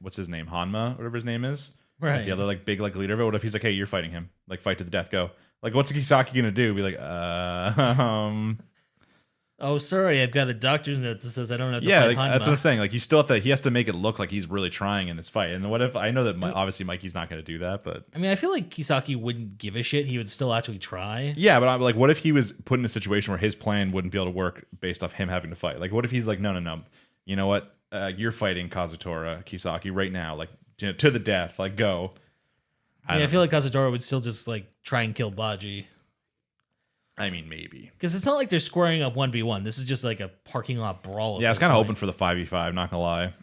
S1: what's his name, Hanma, whatever his name is,
S2: right?
S1: Like the other like big like leader of it. What if he's like, hey, you're fighting him, like fight to the death, go. Like what's Kisaki gonna do? Be like,
S2: Oh, sorry, I've got a doctor's note that says I don't have to
S1: yeah,
S2: fight
S1: like,
S2: Hanma.
S1: that's what I'm saying. Like you still have to, he has to make it look like he's really trying in this fight. And what if I know that obviously Mikey's not going to do that, but
S2: I mean, I feel like Kisaki wouldn't give a shit. He would still actually try.
S1: Yeah, but I'm like, what if he was put in a situation where his plan wouldn't be able to work based off him having to fight? Like, what if he's like, no, you know what? You're fighting Kazutora, Kisaki right now, like to the death, like go.
S2: I feel like Kazutora would still just like try and kill Baji.
S1: I mean, maybe.
S2: Because it's not like they're squaring up 1v1. This is just like a parking lot brawl.
S1: Yeah, I was kind of hoping for the 5v5, not gonna lie.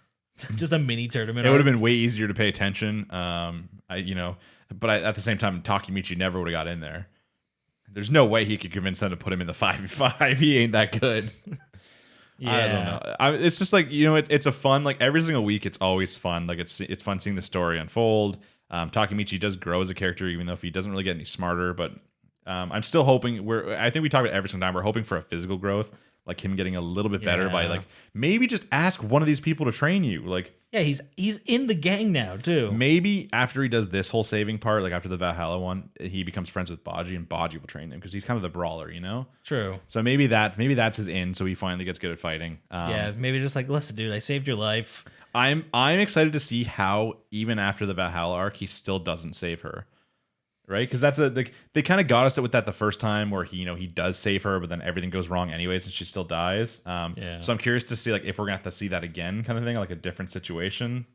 S2: Just a mini tournament.
S1: It would have been way easier to pay attention. But at the same time, Takemichi never would have got in there. There's no way he could convince them to put him in the 5v5. He ain't that good.
S2: Yeah.
S1: I don't know. It's just like, it's a fun, like every single week, it's always fun. Like it's fun seeing the story unfold. Takemichi does grow as a character, even though if he doesn't really get any smarter, but I'm still hoping I think we talk about it every single time. We're hoping for a physical growth, like him getting a little bit better by like maybe just ask one of these people to train you. Like,
S2: yeah, he's in the gang now too.
S1: Maybe after he does this whole saving part, like after the Valhalla one, he becomes friends with Baji and Baji will train him because he's kind of the brawler,
S2: True.
S1: So maybe that's his in. So he finally gets good at fighting.
S2: Yeah, maybe just like, listen, dude, I saved your life.
S1: I'm excited to see how even after the Valhalla arc, he still doesn't save her. Right, because that's they kind of got us with that the first time where he does save her, but then everything goes wrong anyways, and she still dies. So I'm curious to see like if we're gonna have to see that again, kind of thing, like a different situation.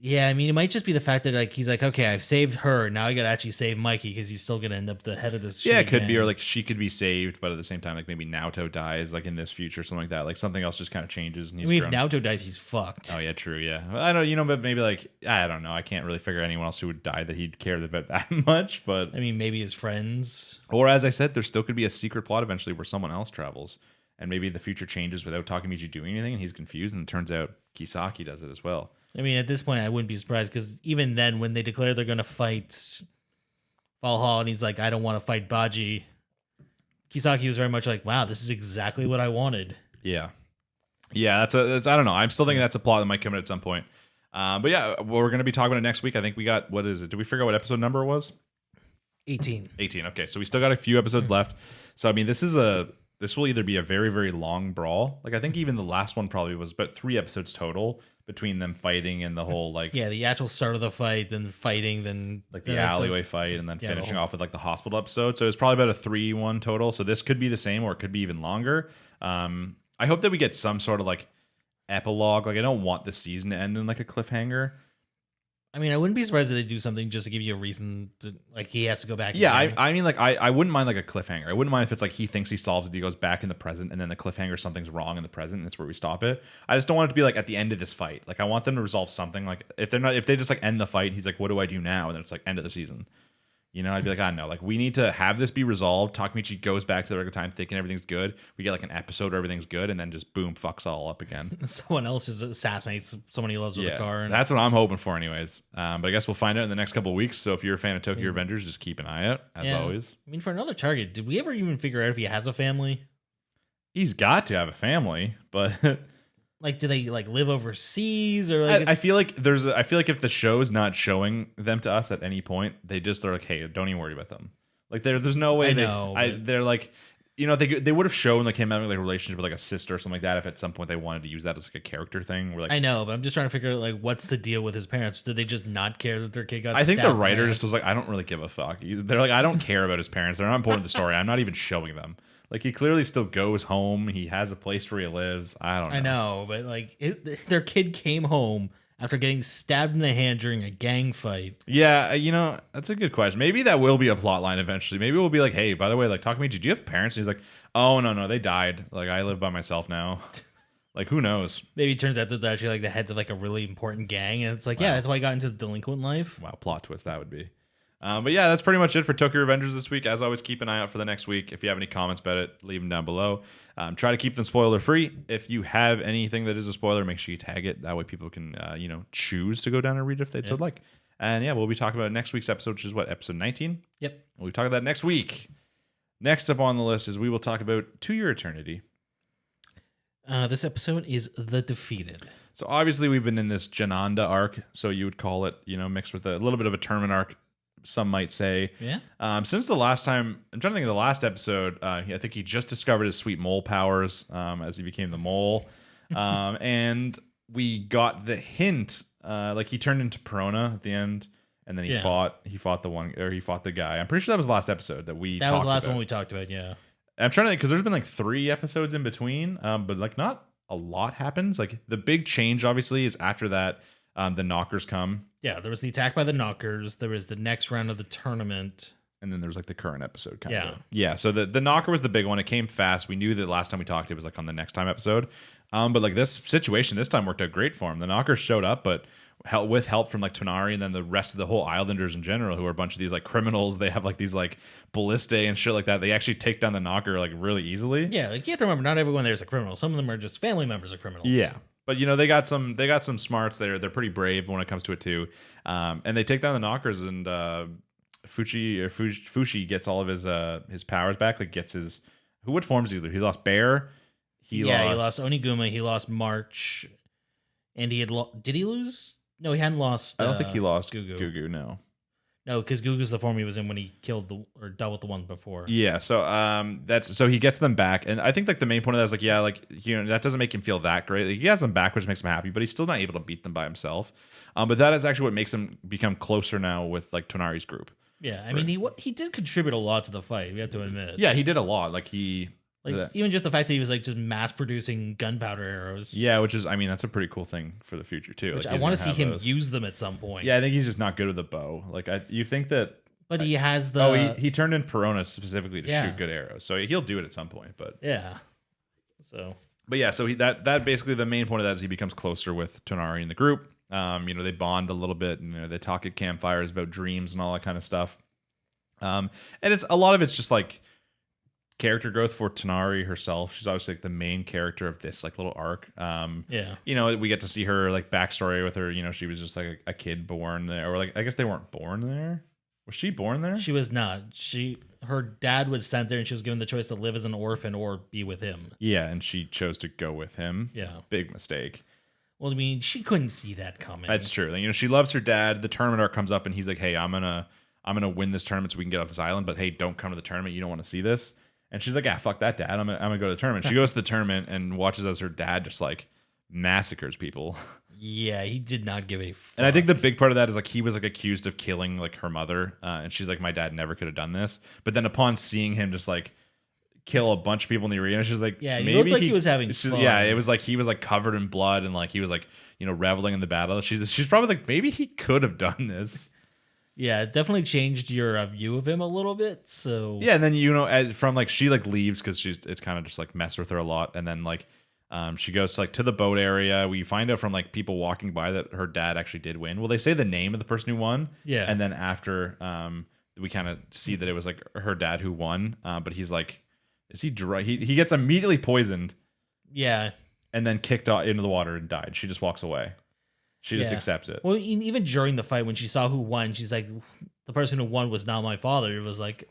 S2: Yeah, I mean, it might just be the fact that like he's like, okay, I've saved her. Now I gotta actually save Mikey because he's still gonna end up the head of this.
S1: Yeah, it could be, or like she could be saved, but at the same time, like maybe Naoto dies, like in this future, something like that. Like something else just kind of changes. And
S2: I mean, if Naoto dies, he's fucked.
S1: Oh yeah, true. Yeah, I don't, but maybe like I don't know. I can't really figure anyone else who would die that he'd care about that much. But
S2: I mean, maybe his friends,
S1: or as I said, there still could be a secret plot eventually where someone else travels, and maybe the future changes without Takemichi doing anything, and he's confused, and it turns out Kisaki does it as well.
S2: I mean, at this point, I wouldn't be surprised because even then, when they declare they're going to fight Valhalla, and he's like, "I don't want to fight Baji," Kisaki was very much like, "Wow, this is exactly what I wanted."
S1: Yeah. Yeah, that's I don't know. I'm still thinking that's a plot that might come in at some point. But yeah, we're going to be talking about it next week. I think we got, what is it? Did we figure out what episode number it was?
S2: 18.
S1: 18. Okay, so we still got a few episodes left. So I mean, this will either be a very, very long brawl. Like I think even the last one probably was about 3 episodes total between them fighting and the whole like
S2: Yeah, the actual start of the fight, then fighting, then
S1: like the alleyway fight, and then
S2: the
S1: finishing
S2: whole-
S1: off with like the hospital episode. So it's probably about a 3-1 total. So this could be the same, or it could be even longer. I hope that we get some sort of like epilogue. Like I don't want the season to end in like a cliffhanger.
S2: I mean, I wouldn't be surprised if they do something just to give you a reason to, like, he has to go back.
S1: Yeah,
S2: again.
S1: I mean, like, I wouldn't mind like a cliffhanger. I wouldn't mind if it's like he thinks he solves it, he goes back in the present, and then the cliffhanger, something's wrong in the present, and that's where we stop it. I just don't want it to be like at the end of this fight. Like, I want them to resolve something. Like, if they just like end the fight, he's like, what do I do now? And then it's like end of the season. You know, I'd be like, I don't know. Like, we need to have this be resolved. Takemichi goes back to the regular time thinking everything's good. We get like an episode where everything's good, and then just boom, fucks all up again.
S2: Someone else just assassinates someone he loves with a car. And
S1: That's what I'm hoping for, anyways. But I guess we'll find out in the next couple of weeks. So if you're a fan of Tokyo Revengers, just keep an eye out, as always.
S2: I mean, for another target, did we ever even figure out if he has a family?
S1: He's got to have a family, but
S2: Like, do they like live overseas or like?
S1: I feel like I feel like if the show's not showing them to us at any point, they just are like, hey, don't even worry about them. Like there's no way they're like, you know, they would have shown like him having like a relationship with like a sister or something like that if at some point they wanted to use that as like a character thing. Where like
S2: I know, but I'm just trying to figure out like what's the deal with his parents? Did they just not care that their kid got?
S1: I think the
S2: stabbed
S1: writer
S2: in
S1: just was like, I don't really give a fuck. They're like, I don't care about his parents. They're not important to the story. I'm not even showing them. Like he clearly still goes home. He has a place where he lives. I don't know.
S2: I know, but like their kid came home after getting stabbed in the hand during a gang fight.
S1: Yeah, you know, that's a good question. Maybe that will be a plot line eventually. Maybe we'll be like, hey, by the way, like, Takemichi, do you have parents? And he's like, oh, no, they died. Like, I live by myself now. Like, who knows?
S2: Maybe it turns out that they're actually like the heads of like a really important gang, and it's like, yeah, that's why I got into the delinquent life.
S1: Wow, plot twist that would be. But yeah, that's pretty much it for Tokyo Revengers this week. As always, keep an eye out for the next week. If you have any comments about it, leave them down below. Try to keep them spoiler free. If you have anything that is a spoiler, make sure you tag it. That way people can, choose to go down and read it if they'd so like. And yeah, we'll be talking about next week's episode, which is what, episode 19?
S2: Yep.
S1: We'll be talking about that next week. Next up on the list is we will talk about To Your Eternity.
S2: This episode is The Defeated.
S1: So obviously we've been in this Jananda arc, so you would call it, mixed with a little bit of a tournament arc, some might say.
S2: Yeah.
S1: Since the last time, I'm trying to think of the last episode, I think he just discovered his sweet mole powers as he became the mole. And we got the hint, like he turned into Perona at the end, and then he fought the guy. I'm pretty sure that was the last episode that we
S2: That was the last
S1: about.
S2: one we talked about, yeah.
S1: I'm trying to think, because there's been like 3 episodes in between, but like not a lot happens. Like the big change, obviously, is after that, the knockers come.
S2: Yeah, there was the attack by the knockers. There was the next round of the tournament.
S1: And then there's like the current episode kind
S2: Yeah.
S1: of. Yeah. So the knocker was the big one. It came fast. We knew that last time we talked, it was like on the next time episode. But like this situation this time worked out great for him. The knockers showed up, but with help from like Tonari and then the rest of the whole Islanders in general, who are a bunch of these like criminals. They have like these like ballistae and shit like that. They actually take down the knocker like really easily.
S2: Yeah, like you have to remember, not everyone there is a criminal. Some of them are just family members of criminals.
S1: Yeah. But they got some smarts. They're pretty brave when it comes to it too. And they take down the knockers, and Fushi gets all of his powers back. Like gets his what forms he lost Bear.
S2: He lost Oniguma. He lost March, and he had did he lose? No, he hadn't lost.
S1: I don't think he lost
S2: Gugu.
S1: Gugu. No,
S2: because Gugu's the form he was in when he killed or dealt with the one before.
S1: Yeah, so so he gets them back, and I think like the main point of that is like that doesn't make him feel that great. Like, he has them back, which makes him happy, but he's still not able to beat them by himself. But that is actually what makes him become closer now with like Tonari's group.
S2: Yeah, I mean he did contribute a lot to the fight. We have to admit.
S1: Yeah, he did a lot. Like
S2: even just the fact that he was like just mass producing gunpowder arrows.
S1: Yeah, which is that's a pretty cool thing for the future too.
S2: Which
S1: like,
S2: I want to see him use them at some point.
S1: Yeah, I think he's just not good with the bow. Like you think that.
S2: But he has the.
S1: He turned in Perona specifically to shoot good arrows, so he'll do it at some point. But
S2: yeah, so.
S1: But yeah, so that basically the main point of that is he becomes closer with Tonari in the group. They bond a little bit, and they talk at campfires about dreams and all that kind of stuff. And it's a lot of it's just like character growth for Tanari herself. She's obviously like the main character of this like little arc.
S2: Yeah.
S1: You know, we get to see her like backstory with her. You know, she was just like a kid born there, or like I guess they weren't born there. Was she born there?
S2: She was not. Her dad was sent there, and she was given the choice to live as an orphan or be with him.
S1: Yeah, and she chose to go with him.
S2: Yeah.
S1: Big mistake.
S2: Well, I mean, she couldn't see that coming.
S1: That's true. You know, she loves her dad. The tournament arc comes up, and he's like, "Hey, I'm gonna win this tournament so we can get off this island. But hey, don't come to the tournament. You don't want to see this." And she's like, "Ah, fuck that, Dad. I'm gonna go to the tournament." She goes to the tournament and watches as her dad just like massacres people.
S2: Yeah, he did not give a fuck.
S1: And I think the big part of that is like he was like accused of killing like her mother, and she's like, "My dad never could have done this." But then upon seeing him just like kill a bunch of people in the arena, she's like,
S2: yeah,
S1: maybe
S2: he looked like he was having fun.
S1: Yeah, it was like he was like covered in blood and like he was like, you know, reveling in the battle. She's probably like, maybe he could have done this.
S2: Yeah, it definitely changed your view of him a little bit. So
S1: yeah, and then you know, from like she like leaves because it's kind of just like messed with her a lot, and then like she goes to the boat area. We find out from like people walking by that her dad actually did win. Well, they say the name of the person who won.
S2: Yeah,
S1: and then after we kind of see that it was like her dad who won. But he's like, is he dry? He gets immediately poisoned.
S2: Yeah,
S1: and then kicked out into the water and died. She just walks away. She just accepts it.
S2: Well, even during the fight, when she saw who won, she's like, the person who won was not my father. It was like,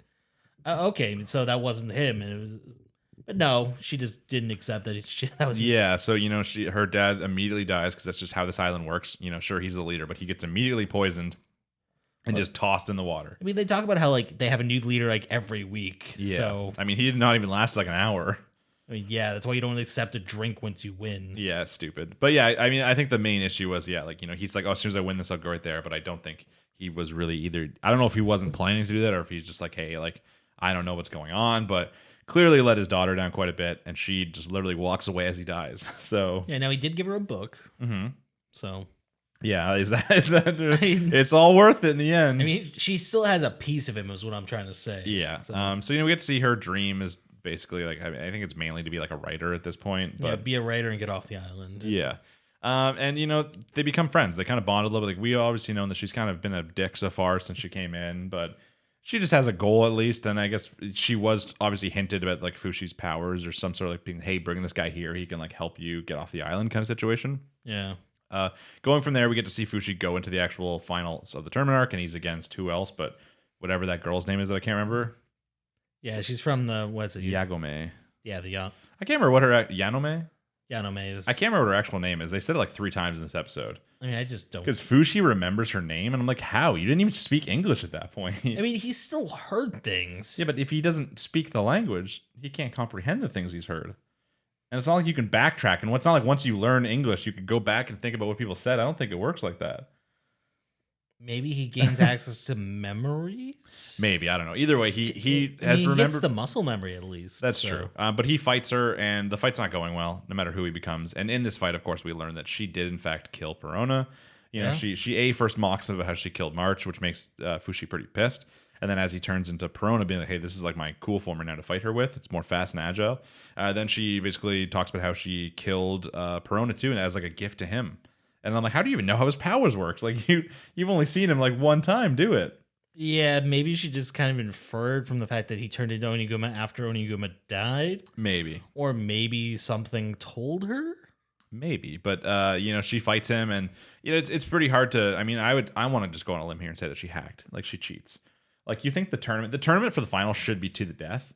S2: okay, so that wasn't him, and it was. But no, she just didn't accept that. That was
S1: So you know, her dad immediately dies because that's just how this island works. You know, sure he's the leader, but he gets immediately poisoned and just tossed in the water.
S2: I mean, they talk about how like they have a new leader like every week.
S1: Yeah.
S2: So
S1: I mean, he did not even last like an hour.
S2: I mean, yeah, that's why you don't accept a drink once you win.
S1: Yeah, it's stupid. But yeah, I mean, I think the main issue was like, you know, he's like, oh, as soon as I win this, I'll go right there. But I don't think he was really either. I don't know if he wasn't planning to do that or if he's just like, hey, like I don't know what's going on, but. Clearly let his daughter down quite a bit, and she just literally walks away as he dies. So
S2: yeah, now he did give her a book.
S1: Mm-hmm.
S2: So
S1: yeah, is that it's all worth it in the end.
S2: I mean, she still has a piece of him, is what I'm trying to say.
S1: Yeah.
S2: So,
S1: so you know, we get to see her dream is basically like I think it's mainly to be like a writer at this point. But
S2: yeah, be a writer and get off the island.
S1: Yeah. And you know, they become friends. They kind of bond a little bit. Like we obviously know that she's kind of been a dick so far since she came in, but. She just has a goal at least, and I guess she was obviously hinted about like Fushi's powers or some sort of like being, hey, bring this guy here, he can like help you get off the island kind of situation.
S2: Yeah.
S1: Going from there, we get to see Fushi go into the actual finals of the tournament arc, and he's against who else? But whatever that girl's name is that I can't remember.
S2: Yeah, she's from the what's it?
S1: Yagome.
S2: Yeah, the
S1: I can't remember what her Yanome.
S2: Yanome is.
S1: I can't remember what her actual name is. They said it like 3 times in this episode.
S2: I mean, I just don't.
S1: Because Fushi remembers her name, and I'm like, how? You didn't even speak English at that point.
S2: I mean, he still heard things.
S1: Yeah, but if he doesn't speak the language, he can't comprehend the things he's heard. And it's not like you can backtrack. And it's not like once you learn English, you can go back and think about what people said. I don't think it works like that.
S2: Maybe he gains access to memories.
S1: Maybe, I don't know. Either way, he has
S2: he
S1: remembered
S2: gets the muscle memory at least.
S1: That's true. But he fights her, and the fight's not going well, no matter who he becomes. And in this fight, of course, we learn that she did in fact kill Perona. You know, she first mocks him about how she killed March, which makes Fushi pretty pissed. And then as he turns into Perona, being like, hey, this is like my cool form right now to fight her with. It's more fast and agile. Then she basically talks about how she killed Perona too, and as like a gift to him. And I'm like, how do you even know how his powers works? Like you've only seen him like one time do it.
S2: Yeah, maybe she just kind of inferred from the fact that he turned into Oniguma after Oniguma died.
S1: Maybe.
S2: Or maybe something told her.
S1: Maybe, but you know, she fights him, and you know, it's pretty hard to. I mean, I want to just go on a limb here and say that she hacked, like she cheats. Like you think the tournament for the final should be to the death.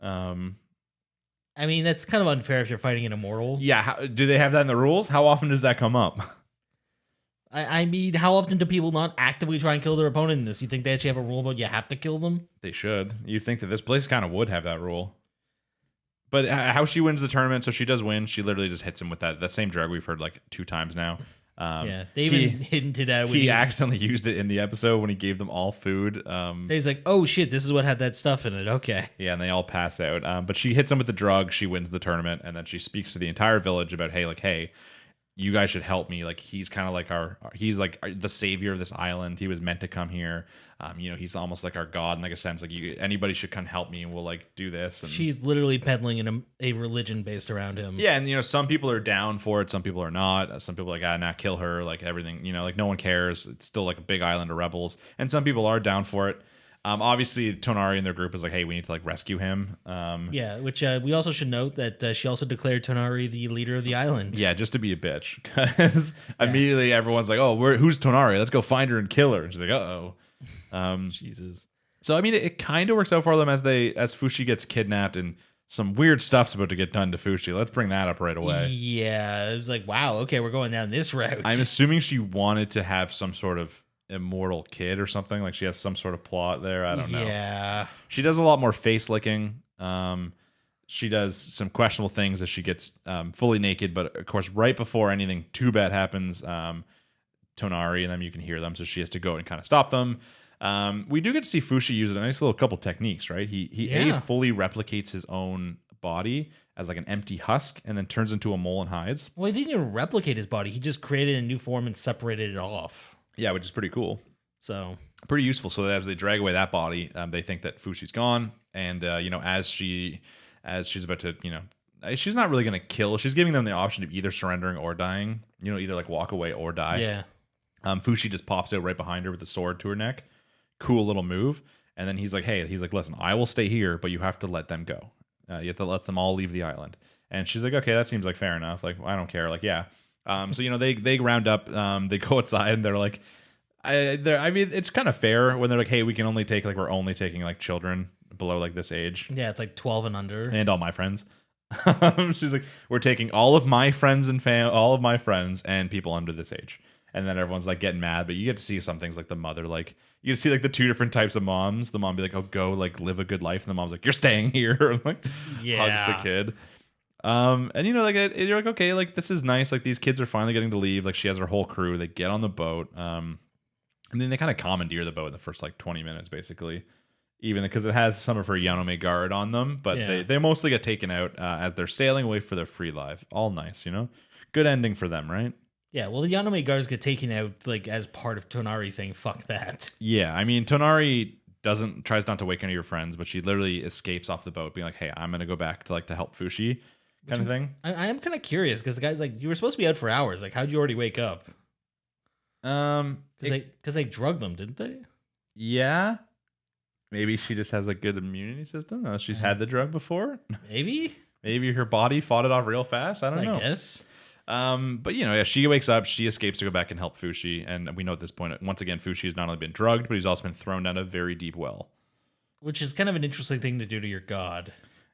S2: I mean, that's kind of unfair if you're fighting an immortal.
S1: Yeah, do they have that in the rules? How often does that come up?
S2: I mean, how often do people not actively try and kill their opponent in this? You think they actually have a rule about you have to kill them?
S1: They should. You'd think that this place kind of would have that rule. But how she wins the tournament, so she does win. She literally just hits him with that same drug we've heard like 2 times now.
S2: Yeah, they even hinted at it.
S1: He accidentally used it in the episode when he gave them all food.
S2: He's like, oh shit, this is what had that stuff in it. Okay.
S1: Yeah, and they all pass out. But she hits him with the drug. She wins the tournament, and then she speaks to the entire village about, hey, you guys should help me. Like he's kind of like he's like the savior of this island. He was meant to come here. You know, he's almost like our god in like a sense. Like anybody should come help me, and we'll like do this. And
S2: she's literally peddling in a religion based around him.
S1: Yeah, and you know, some people are down for it. Some people are not. Some people are like, not kill her. Like everything. You know, like no one cares. It's still like a big island of rebels, and some people are down for it. Obviously, Tonari and their group is like, hey, we need to like rescue him.
S2: Yeah, which we also should note that she also declared Tonari the leader of the island.
S1: Yeah, just to be a bitch, because immediately everyone's like, oh, who's Tonari? Let's go find her and kill her. And she's like, uh-oh.
S2: Jesus.
S1: So I mean, it kind of works out for them as Fushi gets kidnapped and some weird stuff's about to get done to Fushi. Let's bring that up right away.
S2: Yeah, it was like, wow, okay, we're going down this route.
S1: I'm assuming she wanted to have some sort of immortal kid or something. Like she has some sort of plot there. I don't know.
S2: Yeah.
S1: She does a lot more face licking. She does some questionable things as she gets fully naked. But of course, right before anything too bad happens, Tonari and them, you can hear them. So she has to go and kind of stop them. We do get to see Fushi use a nice little couple techniques, right? He fully replicates his own body as like an empty husk and then turns into a mole and hides.
S2: Well, he didn't even replicate his body. He just created a new form and separated it off.
S1: Yeah, which is pretty cool.
S2: So
S1: pretty useful. So as they drag away that body, they think that Fushi's gone, and as she's about to, she's not really going to kill. She's giving them the option of either surrendering or dying. Either like walk away or die.
S2: Yeah.
S1: Fushi just pops out right behind her with the sword to her neck. Cool little move. And then he's like, listen, I will stay here, but you have to let them go. You have to let them all leave the island. And she's like, okay, that seems like fair enough. Like, I don't care. Like, yeah. So they round up, they go outside, and they're like, I mean, it's kind of fair when they're like, hey, we can only take we're only taking like children below like this age.
S2: Yeah, it's like 12 and under,
S1: and all my friends. She's like, we're taking all of my friends and all of my friends and people under this age. And then everyone's like getting mad, but you get to see some things like the mother, like you get to see like the two different types of moms. The mom be like, oh, go like live a good life, and the mom's like, you're staying here, and like hugs the kid. And you're like, okay, like this is nice. Like these kids are finally getting to leave. Like she has her whole crew. They get on the boat. And then they kind of commandeer the boat in the first like 20 minutes, basically, even because it has some of her Yanome guard on them. But they mostly get taken out as they're sailing away for their free life. All nice, good ending for them, right?
S2: Yeah, well, the Yanome guards get taken out like as part of Tonari saying "fuck that."
S1: Yeah, I mean, Tonari tries not to wake any of your friends, but she literally escapes off the boat, being like, "Hey, I'm gonna go back to help Fushi," kind of thing.
S2: I am kind of curious because the guy's like, "You were supposed to be out for hours. Like, how'd you already wake up?" Because they drugged them, didn't they?
S1: Yeah, maybe she just has a good immunity system. Unless she's had the drug before.
S2: Maybe
S1: her body fought it off real fast. I don't know.
S2: I guess.
S1: But she wakes up, she escapes to go back and help Fushi, and we know at this point, once again, Fushi has not only been drugged, but he's also been thrown down a very deep well.
S2: Which is kind of an interesting thing to do to your god.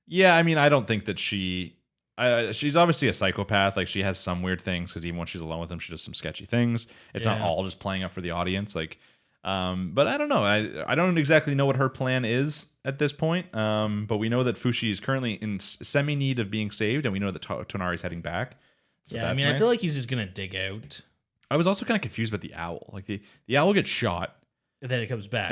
S1: Yeah, I mean, I don't think that she's obviously a psychopath. Like, she has some weird things, because even when she's alone with him, she does some sketchy things. It's not all just playing up for the audience. Like, but I don't know. I don't exactly know what her plan is at this point. But we know that Fushi is currently in semi-need of being saved, and we know that Tonari's heading back. So
S2: yeah, I mean, nice. I feel like he's just gonna dig out.
S1: I was also kind of confused about the owl. Like the owl gets shot,
S2: and then it comes back.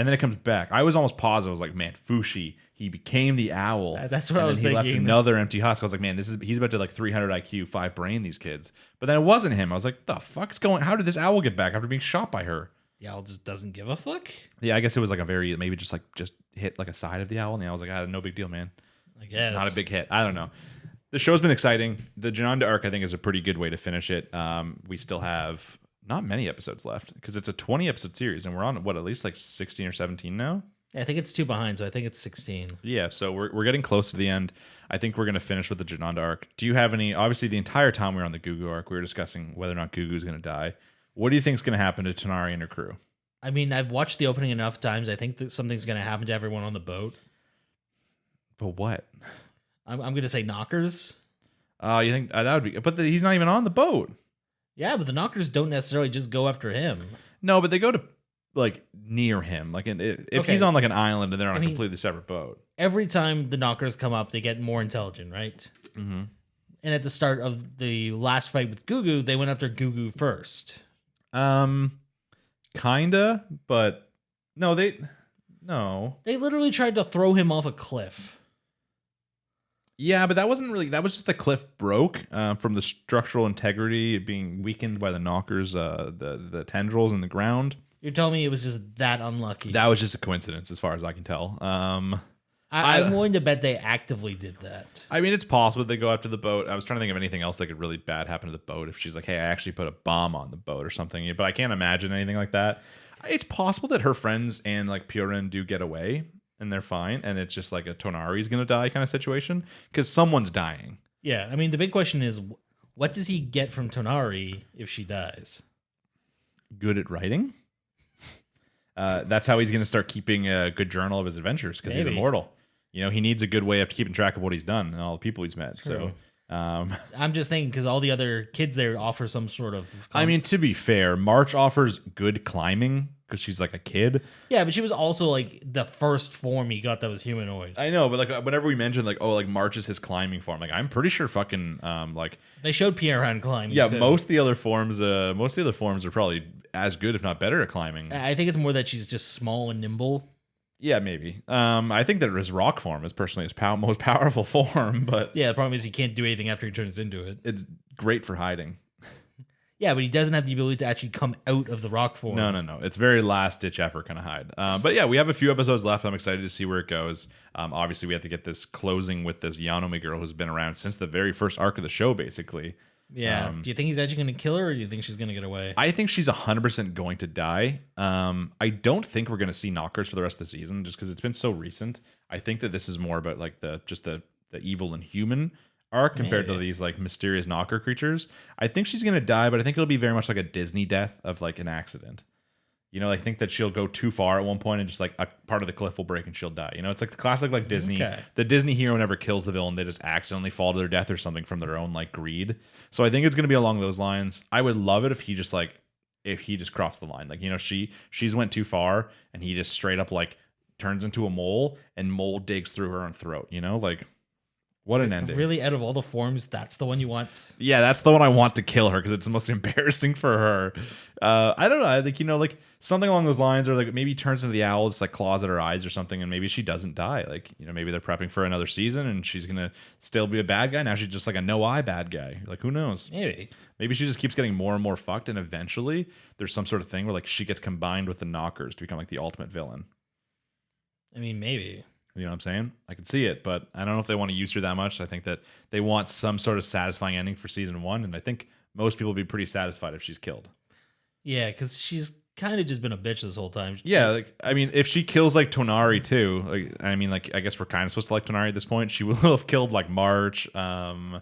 S1: I was almost paused. I was like, man, Fushi, he became the owl.
S2: That's what I was thinking.
S1: He left another empty husk. I was like, man, he's about to like 300 IQ, 5 brain these kids. But then it wasn't him. I was like, the fuck's going? How did this owl get back after being shot by her?
S2: The owl just doesn't give a fuck.
S1: Yeah, I guess it was like maybe just hit like a side of the owl, and the owl was like, no big deal, man.
S2: I guess
S1: not a big hit. I don't know. The show's been exciting. The Jananda arc, I think, is a pretty good way to finish it. We still have not many episodes left because it's a 20-episode series, and we're on, at least like 16 or 17 now?
S2: I think it's 2 behind, so I think it's 16.
S1: Yeah, so we're getting close to the end. I think we're going to finish with the Jananda arc. Do you have any... Obviously, the entire time we were on the Gugu arc, we were discussing whether or not Gugu's going to die. What do you think is going to happen to Tonari and her crew?
S2: I mean, I've watched the opening enough times. I think that something's going to happen to everyone on the boat.
S1: But what?
S2: I'm going to say knockers.
S1: You think that would be... But he's not even on the boat.
S2: Yeah, but the knockers don't necessarily just go after him.
S1: No, but they go to, like, near him. Like, if he's on, like, an island and they're on a completely separate boat. Every
S2: time the knockers come up, they get more intelligent, right?
S1: Mm-hmm.
S2: And at the start of the last fight with Gugu, they went after Gugu first.
S1: Kinda, but... No.
S2: They literally tried to throw him off a cliff.
S1: Yeah, but that wasn't really... That was just the cliff broke from the structural integrity being weakened by the knockers, the tendrils in the ground.
S2: You're telling me it was just that unlucky?
S1: That was just a coincidence, as far as I can tell.
S2: I'm willing to bet they actively did that.
S1: I mean, it's possible they go after the boat. I was trying to think of anything else that could really bad happen to the boat. If she's like, hey, I actually put a bomb on the boat or something. But I can't imagine anything like that. It's possible that her friends and like Purin do get away and they're fine. And it's just like a Tonari's going to die kind of situation because someone's dying.
S2: Yeah. I mean, the big question is, what does he get from Tonari if she dies?
S1: Good at writing. That's how he's going to start keeping a good journal of his adventures because he's immortal. You know, he needs a good way of keeping track of what he's done and all the people he's met. True. So
S2: I'm just thinking because all the other kids there offer some sort of.
S1: I mean, to be fair, March offers good climbing because she's like a kid.
S2: Yeah, but she was also like the first form he got that was humanoid.
S1: I know, but like whenever we mention like, oh, like March is his climbing form, like I'm pretty sure fucking like
S2: they showed Pierre climbing.
S1: Yeah,
S2: too.
S1: most of the other forms are probably as good, if not better, at climbing.
S2: I think it's more that she's just small and nimble.
S1: Yeah, maybe. I think that his rock form is personally his most powerful form, but
S2: yeah, the problem is he can't do anything after he turns into it.
S1: It's great for hiding.
S2: Yeah, but he doesn't have the ability to actually come out of the rock form.
S1: No. It's very last ditch effort kind of hide. But yeah, we have a few episodes left. I'm excited to see where it goes. Obviously, we have to get this closing with this Yanome girl who's been around since the very first arc of the show, basically.
S2: Yeah. Do you think he's actually going to kill her, or do you think she's going to get away?
S1: I think she's 100% going to die. I don't think we're going to see knockers for the rest of the season, just because it's been so recent. I think that this is more about like the evil and human arc compared to these like mysterious knocker creatures. I think she's going to die, but I think it'll be very much like a Disney death of like an accident. You know, I think that she'll go too far at one point and just like a part of the cliff will break and she'll die. You know, it's like the classic like Disney.
S2: Okay.
S1: The Disney hero never kills the villain; they just accidentally fall to their death or something from their own like greed. So I think it's going to be along those lines. I would love it if he just crossed the line. Like, you know, she's went too far and he just straight up like turns into a mole and mole digs through her own throat. You know, like. What an ending.
S2: Really, out of all the forms, that's the one you want?
S1: Yeah, that's the one I want to kill her because it's the most embarrassing for her. I don't know. I think, you know, like something along those lines, or like maybe turns into the owl, just like claws at her eyes or something, and maybe she doesn't die. Like, you know, maybe they're prepping for another season and she's going to still be a bad guy. Now she's just like a no-eye bad guy. Like, who knows? Maybe she just keeps getting more and more fucked, and eventually there's some sort of thing where like she gets combined with the knockers to become like the ultimate villain.
S2: I mean, maybe.
S1: You know what I'm saying? I can see it, but I don't know if they want to use her that much. I think that they want some sort of satisfying ending for season 1, and I think most people would be pretty satisfied if she's killed.
S2: Yeah, because she's kind of just been a bitch this whole time.
S1: Yeah, like I mean, if she kills like Tonari too, like I mean, like I guess we're kind of supposed to like Tonari at this point. She will have killed like March, Perona.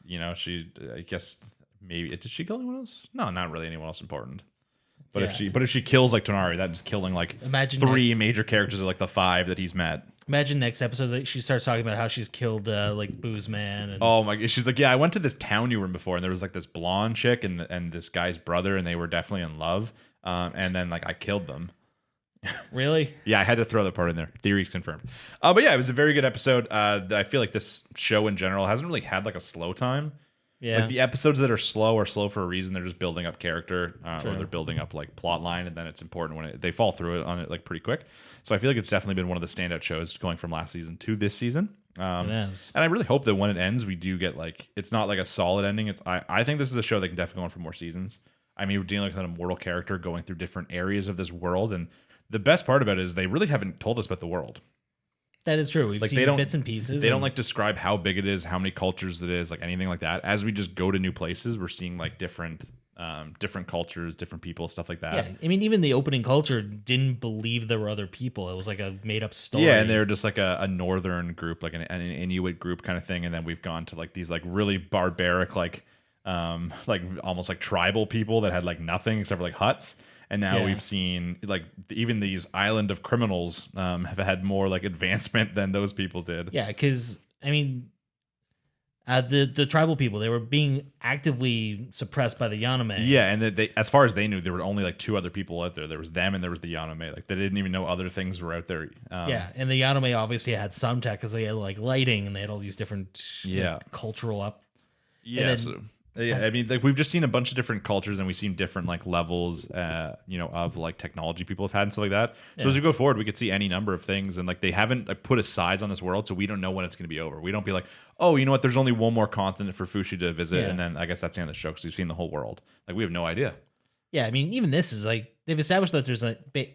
S1: You know, I guess maybe did she kill anyone else? No, not really anyone else important. But if she kills like Tonari, that is killing like three major characters of like the 5 that he's met.
S2: Imagine next episode that she starts talking about how she's killed like Booze Man. And
S1: oh my! She's like, yeah, I went to this town you were in before, and there was like this blonde chick and this guy's brother, and they were definitely in love. And then like I killed them.
S2: Really?
S1: Yeah, I had to throw that part in there. Theories confirmed. But yeah, it was a very good episode. I feel like this show in general hasn't really had like a slow time.
S2: Yeah.
S1: Like the episodes that are slow for a reason. They're just building up character, or they're building up like plot line, and then it's important when they fall through it on it like pretty quick. So I feel like it's definitely been one of the standout shows going from last season to this season.
S2: It is.
S1: And I really hope that when it ends, we do get like it's not like a solid ending. I think this is a show that can definitely go on for more seasons. I mean, we're dealing with an immortal character going through different areas of this world, and the best part about it is they really haven't told us about the world.
S2: That is true. We've seen bits and pieces.
S1: They don't like describe how big it is, how many cultures it is, like anything like that. As we just go to new places, we're seeing like different cultures, different people, stuff like that.
S2: Yeah, I mean, even the opening culture didn't believe there were other people. It was like a made-up story.
S1: Yeah, and they were just like a northern group, like an Inuit group kind of thing. And then we've gone to like these like really barbaric, like almost like tribal people that had like nothing except for like huts. And now we've seen like even these island of criminals have had more like advancement than those people did.
S2: Yeah, because I mean, the tribal people, they were being actively suppressed by the Yanome.
S1: Yeah, and they, as far as they knew, there were only like 2 other people out there. There was them and there was the Yanome. Like they didn't even know other things were out there.
S2: Yeah, and the Yanome obviously had some tech because they had like lighting and they had all these different cultural up.
S1: Yeah. Yeah, I mean, like we've just seen a bunch of different cultures, and we've seen different like levels, of like technology people have had and stuff like that. So as we go forward, we could see any number of things, and like they haven't like put a size on this world, so we don't know when it's going to be over. We don't be like, oh, you know what? There's only one more continent for Fushi to visit, and then I guess that's the end of the show because we've seen the whole world. Like we have no idea.
S2: Yeah, I mean, even this is like they've established that there's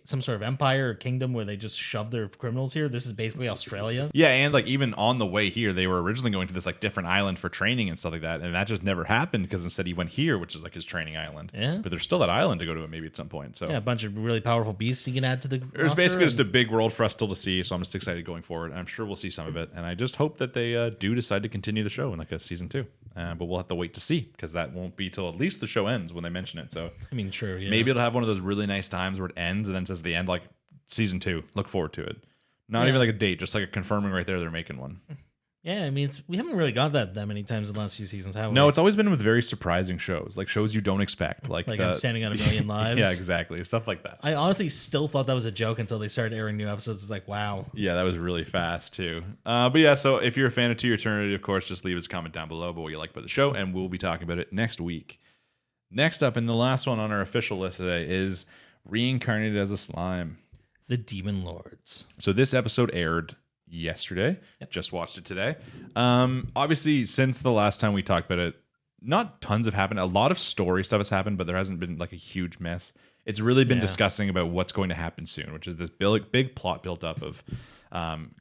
S2: some sort of empire or kingdom where they just shove their criminals here. This is basically Australia.
S1: Yeah, and like even on the way here, they were originally going to this like different island for training and stuff like that, and that just never happened because instead he went here, which is like his training island.
S2: Yeah.
S1: But there's still that island to go to maybe at some point. So
S2: Yeah, a bunch of really powerful beasts you can add to the.
S1: there's
S2: roster,
S1: basically just a
S2: and-
S1: big world for us still to see. So I'm just excited going forward. I'm sure we'll see some of it, and I just hope that they do decide to continue the show in like a season 2. But we'll have to wait to see because that won't be till at least the show ends when they mention it. So
S2: I mean, true. Yeah.
S1: maybe it'll have one of those really nice times where it ends and then says the end like season 2. Look forward to it. Not
S2: Yeah.
S1: even like a date, just like a confirming right there they're making one.
S2: Yeah, I mean, we haven't really got that many times in the last few seasons, have we?
S1: No, it's always been with very surprising shows, like shows you don't expect, like
S2: I'm standing on a million lives.
S1: yeah, exactly, stuff like that.
S2: I honestly still thought that was a joke until they started airing new episodes. It's like, wow.
S1: Yeah, that was really fast too. But yeah, so if you're a fan of To Eternity, of course, just leave us a comment down below about what you like about the show, and we'll be talking about it next week. Next up, and the last one on our official list today is Reincarnated as a Slime.
S2: The Demon Lords.
S1: So this episode aired yesterday.
S2: Yep.
S1: Just watched it today. Obviously, since the last time we talked about it, not tons have happened. A lot of story stuff has happened, but there hasn't been like a huge mess. It's really been discussing about what's going to happen soon, which is this big plot built up of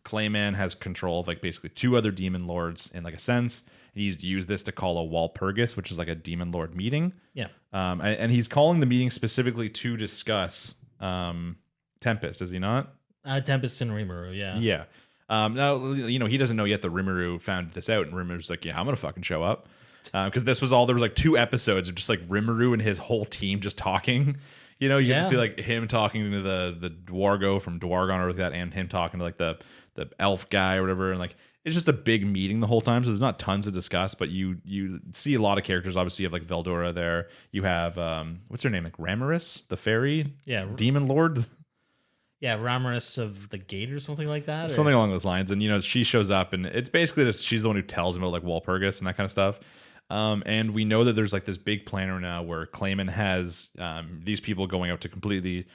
S1: Clayman has control of like basically 2 other demon lords in like a sense. He's used this to call a Walpurgis, which is like a demon lord meeting.
S2: Yeah.
S1: And he's calling the meeting specifically to discuss Tempest, is he not?
S2: Tempest and Rimuru, yeah.
S1: Yeah. Now, you know, he doesn't know yet that Rimuru found this out, and Rimuru's like, yeah, I'm going to fucking show up. Because this was all, there was like 2 episodes of just like Rimuru and his whole team just talking. You know, you get to see like him talking to the Dwargo from Dwargon or that, and him talking to like the elf guy or whatever. And like, it's just a big meeting the whole time. So there's not tons to discuss, but you see a lot of characters. Obviously, you have like Veldora there. You have, what's her name? Like Ramaris, the fairy?
S2: Yeah.
S1: Demon Lord?
S2: Yeah, Ramaris of the Gate or something like that.
S1: Something along those lines. And, you know, she shows up, and it's basically just she's the one who tells him about like Walpurgis and that kind of stuff. And we know that there's like this big planner now where Clayman has these people going out to completely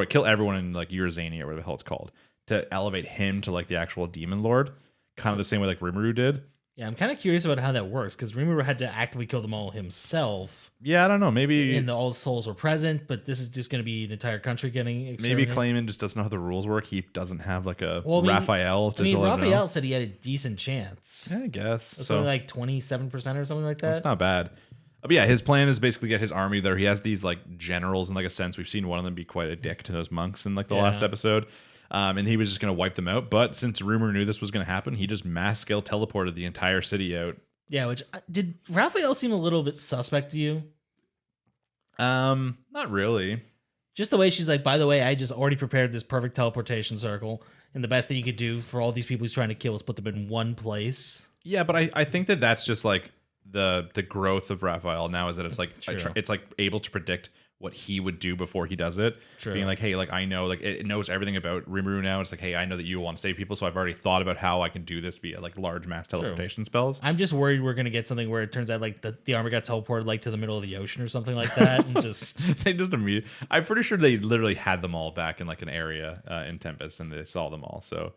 S1: kill everyone in like Urzania or whatever the hell it's called, to elevate him to like the actual demon lord, kind of the same way like Rimuru did.
S2: Yeah, I'm kind of curious about how that works because Rimuru had to actively kill them all himself.
S1: Yeah, I don't know. Maybe
S2: And all souls were present, but this is just going to be an entire country getting
S1: maybe
S2: exterminated.
S1: Clayman just doesn't know how the rules work. He doesn't have like a
S2: Well, I mean-
S1: Raphael.
S2: I mean, Raphael said he had a decent chance.
S1: Yeah, I guess.
S2: Something like 27% or something like that.
S1: That's not bad. But yeah, his plan is basically get his army there. He has these like generals in like a sense. We've seen one of them be quite a dick to those monks in like the last episode. And he was just going to wipe them out. But since Rumor knew this was going to happen, he just mass scale teleported the entire city out.
S2: Yeah, which did Raphael seem a little bit suspect to you?
S1: Not really.
S2: Just the way she's like, by the way, I just already prepared this perfect teleportation circle, and the best thing you could do for all these people he's trying to kill is put them in one place.
S1: Yeah, but I think that that's just like the growth of Raphael now is that it's like
S2: True.
S1: it's like able to predict what he would do before he does it.
S2: True.
S1: Being like, hey, like I know, like it knows everything about Rimuru now. It's like, hey, I know that you want to save people, so I've already thought about how I can do this via like large mass teleportation spells.
S2: I'm just worried we're gonna get something where it turns out like the armor got teleported like to the middle of the ocean or something like that, and just
S1: They just immediately. I'm pretty sure they literally had them all back in like an area in Tempest, and they saw them all. So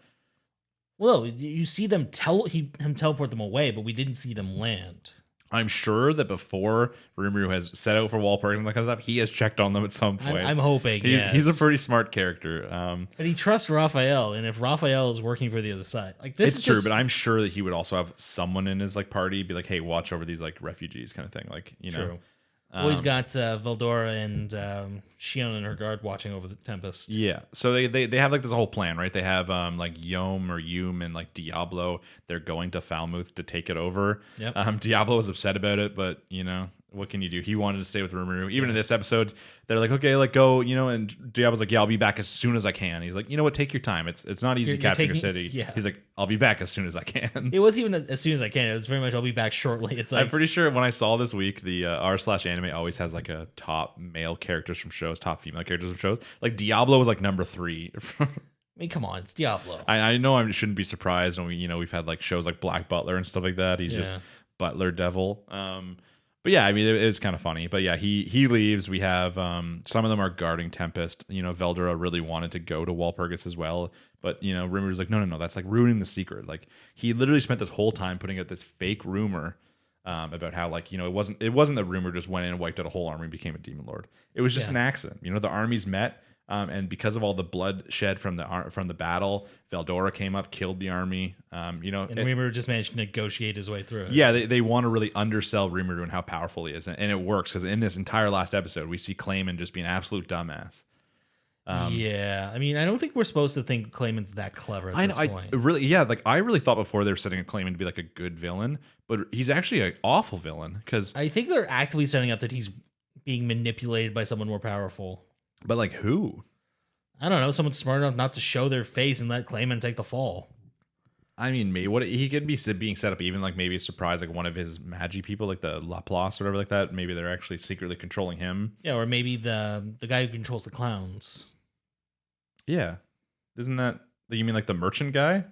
S2: well, you see them him teleport them away, but we didn't see them land.
S1: I'm sure that before Rimuru has set out for Walpurgis and that kind of stuff, he has checked on them at some point.
S2: I'm hoping.
S1: He's a pretty smart character.
S2: But he trusts Raphael, and if Raphael is working for the other side, like this
S1: It's
S2: is
S1: true,
S2: just,
S1: but I'm sure that he would also have someone in his like party be like, "Hey, watch over these like refugees," kind of thing. Like, you know,
S2: true. Well, he's got Veldora and Shion and her guard watching over the Tempest.
S1: yeah. So they have like this whole plan, right? They have like Yom and like Diablo. They're going to Falmouth to take it over.
S2: Yep.
S1: Diablo was upset about it, but you know, what can you do? He wanted to stay with Rimuru. Even in this episode, they're like, okay, like go, you know, and Diablo's like, yeah, I'll be back as soon as I can. He's like, you know what, take your time. It's not easy
S2: You're
S1: capturing your
S2: taking-
S1: city.
S2: yeah.
S1: He's like, I'll be back as soon as I can.
S2: It wasn't even as soon as I can. It was very much I'll be back shortly. It's like
S1: I'm pretty sure when I saw this week, the r/anime always has like a top male characters from shows, top female characters from shows. Like Diablo was like number 3.
S2: I mean, come on, it's Diablo.
S1: I know I shouldn't be surprised when we've had like shows like Black Butler and stuff like that. He's just Butler Devil. But yeah, I mean it's kind of funny. But yeah, he leaves. We have some of them are guarding Tempest. You know, Veldora really wanted to go to Walpurgis as well, but you know, Rimmer's like, no, that's like ruining the secret. Like he literally spent this whole time putting out this fake rumor about how like it wasn't that Rumor just went in and wiped out a whole army and became a demon lord. It was just an accident. The armies met. And because of all the blood shed from the battle, Veldora came up, killed the army.
S2: And Reamer just managed to negotiate his way through it.
S1: Yeah, they want to really undersell Reamer and how powerful he is, and it works because in this entire last episode, we see Clayman just being an absolute dumbass.
S2: Yeah, I mean, I don't think we're supposed to think Clayman's that clever at this point.
S1: I really thought before they were setting up Clayman to be like a good villain, but he's actually an awful villain because.
S2: I think they're actively setting up that he's being manipulated by someone more powerful.
S1: But like who?
S2: I don't know. Someone smart enough not to show their face and let Clayman take the fall.
S1: I mean, maybe what he could be being set up, even like maybe a surprise, like one of his magi people, like the Laplace or whatever, like that. Maybe they're actually secretly controlling him.
S2: Yeah, or maybe the guy who controls the clowns.
S1: Yeah, isn't that you mean like the merchant guy?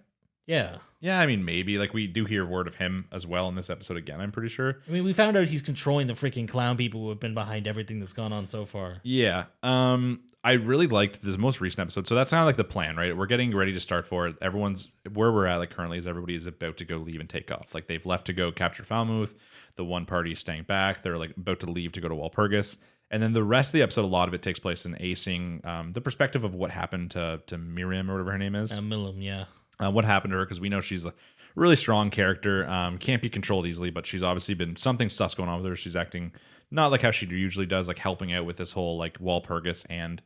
S2: Yeah.
S1: Yeah, I mean maybe like we do hear word of him as well in this episode again. I'm pretty sure.
S2: I mean, we found out he's controlling the freaking clown people who have been behind everything that's gone on so far.
S1: Yeah. I really liked this most recent episode. So that's kind of like the plan, right? We're getting ready to start for it. Everyone's where we're at like currently is everybody's about to go leave and take off. Like they've left to go capture Falmouth. The one party is staying back. They're like about to leave to go to Walpurgis. And then the rest of the episode, a lot of it takes place in acing the perspective of what happened to Miriam or whatever her name is.
S2: Milam, yeah.
S1: What happened to her, because we know she's a really strong character, can't be controlled easily, but she's obviously been something sus going on with her. She's acting not like how she usually does, like helping out with this whole like Walpurgis and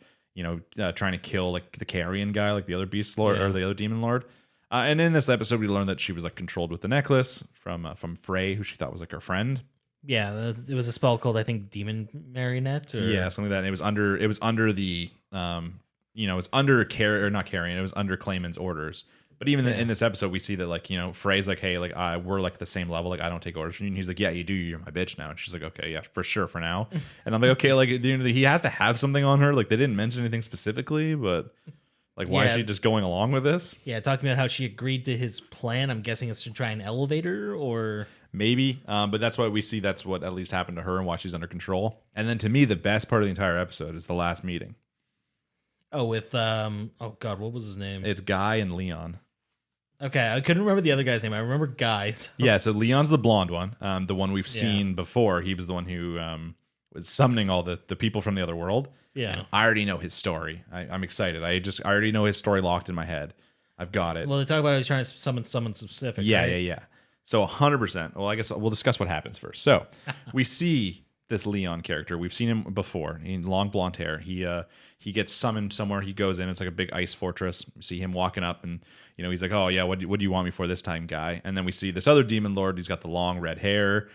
S1: trying to kill like the Carrion guy, like the other beast lord or the other demon lord. And in this episode, we learned that she was like controlled with the necklace from Frey, who she thought was like her friend.
S2: Yeah, it was a spell called, I think, Demon Marionette. Or...
S1: Yeah, something like that. And it was under the it was under not Carrion. It was under Clayman's orders. But even in this episode, we see that like Frey's like, hey, like we're like the same level. Like I don't take orders from you. And he's like, yeah, you do. You're my bitch now. And she's like, okay, yeah, for sure, for now. And I'm like, okay, like he has to have something on her. Like they didn't mention anything specifically, but like why is she just going along with this?
S2: Yeah, talking about how she agreed to his plan. I'm guessing it's to try and elevate her, or
S1: maybe. But that's what we see. That's what at least happened to her and why she's under control. And then to me, the best part of the entire episode is the last meeting.
S2: Oh, with oh god, what was his name?
S1: It's Guy and Leon.
S2: Okay, I couldn't remember the other guy's name. I remember Guy. So.
S1: Yeah, so Leon's the blonde one, the one we've seen before. He was the one who was summoning all the people from the other world.
S2: Yeah,
S1: and I already know his story. I'm excited. I already know his story locked in my head. I've got it.
S2: Well, they talk about he's trying to summon someone specific.
S1: Yeah,
S2: right?
S1: yeah. So 100%. Well, I guess we'll discuss what happens first. So we see this Leon character. We've seen him before. He long blonde hair. He gets summoned somewhere. He goes in. It's like a big ice fortress. We see him walking up, and he's like, "Oh yeah, what do you want me for this time, guy?" And then we see this other demon lord. He's got the long red hair.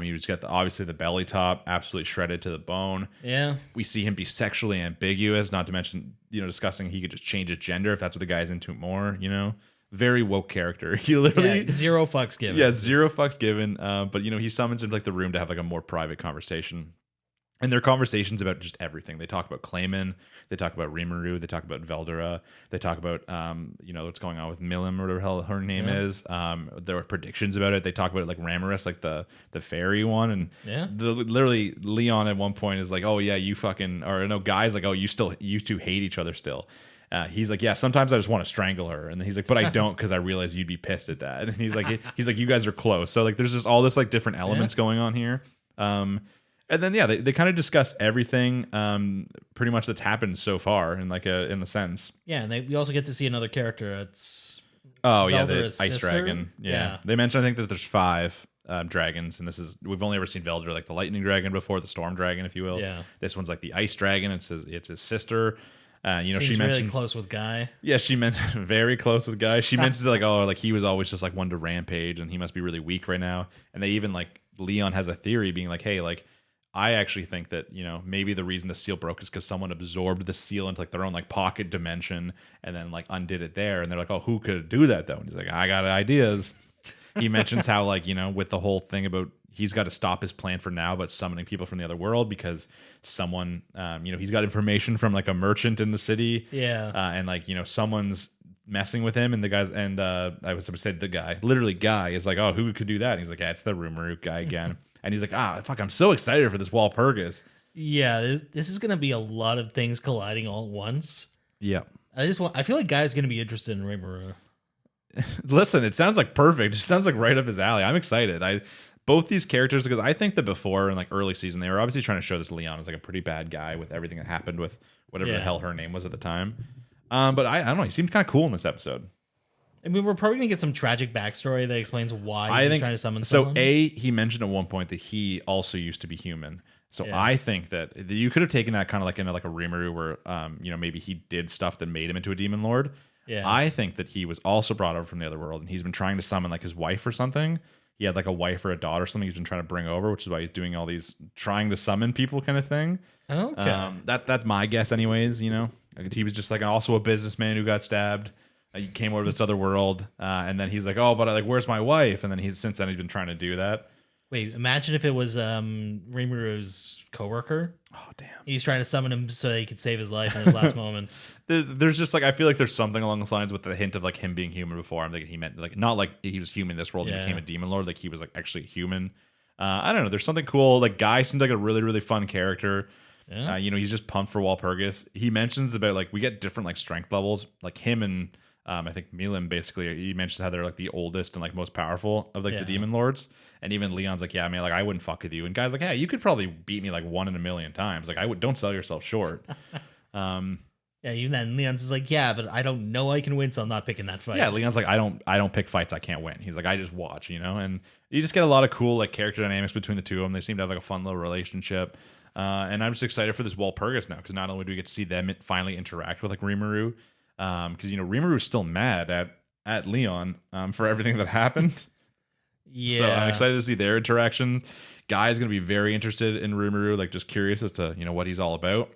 S1: He's got obviously the belly top, absolutely shredded to the bone.
S2: Yeah.
S1: We see him be sexually ambiguous. Not to mention, discussing he could just change his gender if that's what the guy's into more. Very woke character. He literally
S2: zero fucks given.
S1: Yeah, zero fucks given. But he summons into like the room to have like a more private conversation. And their conversations about just everything. They talk about Clayman, they talk about Rimuru, they talk about Veldora, they talk about what's going on with Milim or whatever the hell her name is. There were predictions about it. They talk about it like Ramaris, like the fairy one, and literally Leon at one point is like, "Oh yeah, you fucking," or no, Guy's like, "Oh, you two hate each other still." He's like, yeah, sometimes I just want to strangle her, and then he's like, but I don't because I realize you'd be pissed at that. And he's like, you guys are close. So like, there's just all this like different elements going on here. And then they kind of discuss everything, pretty much that's happened so far in like in a sense.
S2: Yeah, and we also get to see another character. It's
S1: the ice
S2: sister?
S1: dragon. Yeah, they mentioned I think that there's 5 dragons, and we've only ever seen Veldora like the lightning dragon before, the storm dragon, if you will. Yeah, this one's like the ice dragon. It's his sister.
S2: Seems
S1: she mentions
S2: really close with Guy.
S1: Yeah, she mentioned very close with Guy. She mentions like, oh, like he was always just like one to rampage, and he must be really weak right now. And they even like Leon has a theory being like, hey, like I actually think that maybe the reason the seal broke is because someone absorbed the seal into like their own like pocket dimension and then like undid it there. And they're like, oh, who could do that though? And he's like, I got ideas. He mentions how like with the whole thing about he's got to stop his plan for now, but summoning people from the other world because someone, he's got information from like a merchant in the city. Yeah. And like, someone's messing with him, and the guys, and I was going to say the guy, literally Guy is like, oh, who could do that? And he's like, yeah, it's the rumor guy again. And he's like, fuck, I'm so excited for this Walpurgis.
S2: Yeah. This is going to be a lot of things colliding all at once.
S1: Yeah.
S2: I feel like Guy's going to be interested in Rimuru.
S1: Listen, it sounds like perfect. It sounds like right up his alley. I'm excited. both these characters, because I think that before in like early season, they were obviously trying to show this Leon as like a pretty bad guy with everything that happened with whatever the hell her name was at the time. But I don't know. He seemed kind of cool in this episode.
S2: I mean, we're probably gonna get some tragic backstory that explains why he's trying to summon someone.
S1: So he mentioned at one point that he also used to be human. So I think that you could have taken that kind of like into like a Rimuru where maybe he did stuff that made him into a demon lord. Yeah. I think that he was also brought over from the other world and he's been trying to summon like his wife or something. He had like a wife or a daughter or something he's been trying to bring over, which is why he's doing all these trying to summon people kind of thing.
S2: Okay.
S1: That's my guess anyways, He was just like also a businessman who got stabbed. He came over to this other world, and then he's like, "Oh, but like, where's my wife?" And then he's been trying to do that.
S2: Wait, imagine if it was Rimuru's coworker.
S1: Oh, damn!
S2: He's trying to summon him so he could save his life in his last moments.
S1: There's just like I feel like there's something along those lines with the hint of like him being human before. I'm thinking he meant like not like he was human in this world and became a demon lord. Like he was like actually human. I don't know. There's something cool. Like Guy seems like a really really fun character. Yeah. He's just pumped for Walpurgis. He mentions about like we get different like strength levels. Like him and I think Milim basically he mentions how they're like the oldest and like most powerful of like the demon lords. And even Leon's like, yeah, man, like I wouldn't fuck with you. And Guy's like, yeah, you could probably beat me like 1 in a million times. Like don't sell yourself short.
S2: Yeah, even then Leon's is like, yeah, but I don't know I can win, so I'm not picking that fight.
S1: Yeah, Leon's like, I don't pick fights I can't win. He's like, I just watch, and you just get a lot of cool like character dynamics between the two of them. They seem to have like a fun little relationship. And I'm just excited for this Walpurgis now because not only do we get to see them finally interact with like Rimuru, because Rimuru is still mad at Leon for everything that happened.
S2: Yeah,
S1: so I'm excited to see their interactions. Guy's gonna be very interested in Rimuru, like just curious as to what he's all about.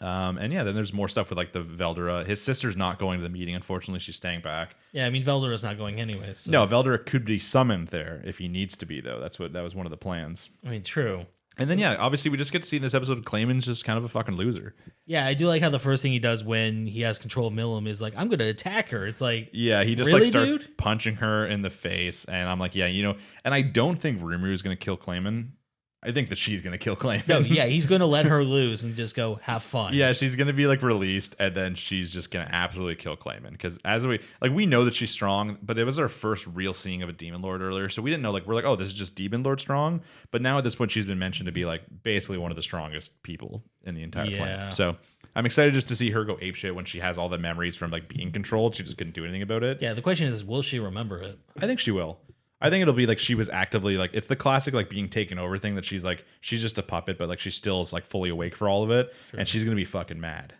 S1: And yeah, then there's more stuff with like the Veldora. His sister's not going to the meeting, unfortunately. She's staying back.
S2: Yeah, I mean Veldora's not going anyways. So.
S1: No, Veldora could be summoned there if he needs to be, though. That was one of the plans.
S2: I mean, true.
S1: And then, yeah, obviously we just get to see in this episode Clayman's just kind of a fucking loser.
S2: Yeah, I do like how the first thing he does when he has control of Milim is like, I'm going to attack her. It's like,
S1: yeah, he just
S2: really,
S1: like starts
S2: dude?
S1: punching her in the face. And I'm like, yeah, and I don't think Rimuru is going to kill Clayman. I think that she's going to kill Clayman.
S2: No, yeah, he's going to let her lose and just go have fun.
S1: Yeah, she's going to be like released and then she's just going to absolutely kill Clayman. Because as we know that she's strong, but it was our first real seeing of a Demon Lord earlier. So we didn't know, we're like, oh, this is just Demon Lord strong. But now at this point, she's been mentioned to be like basically one of the strongest people in the entire planet. So I'm excited just to see her go apeshit when she has all the memories from like being controlled. She just couldn't do anything about it.
S2: Yeah, the question is, will she remember it?
S1: I think she will. I think it'll be like she was actively like it's the classic like being taken over thing that she's just a puppet, but like she still is like fully awake for all of it, and she's gonna be fucking mad.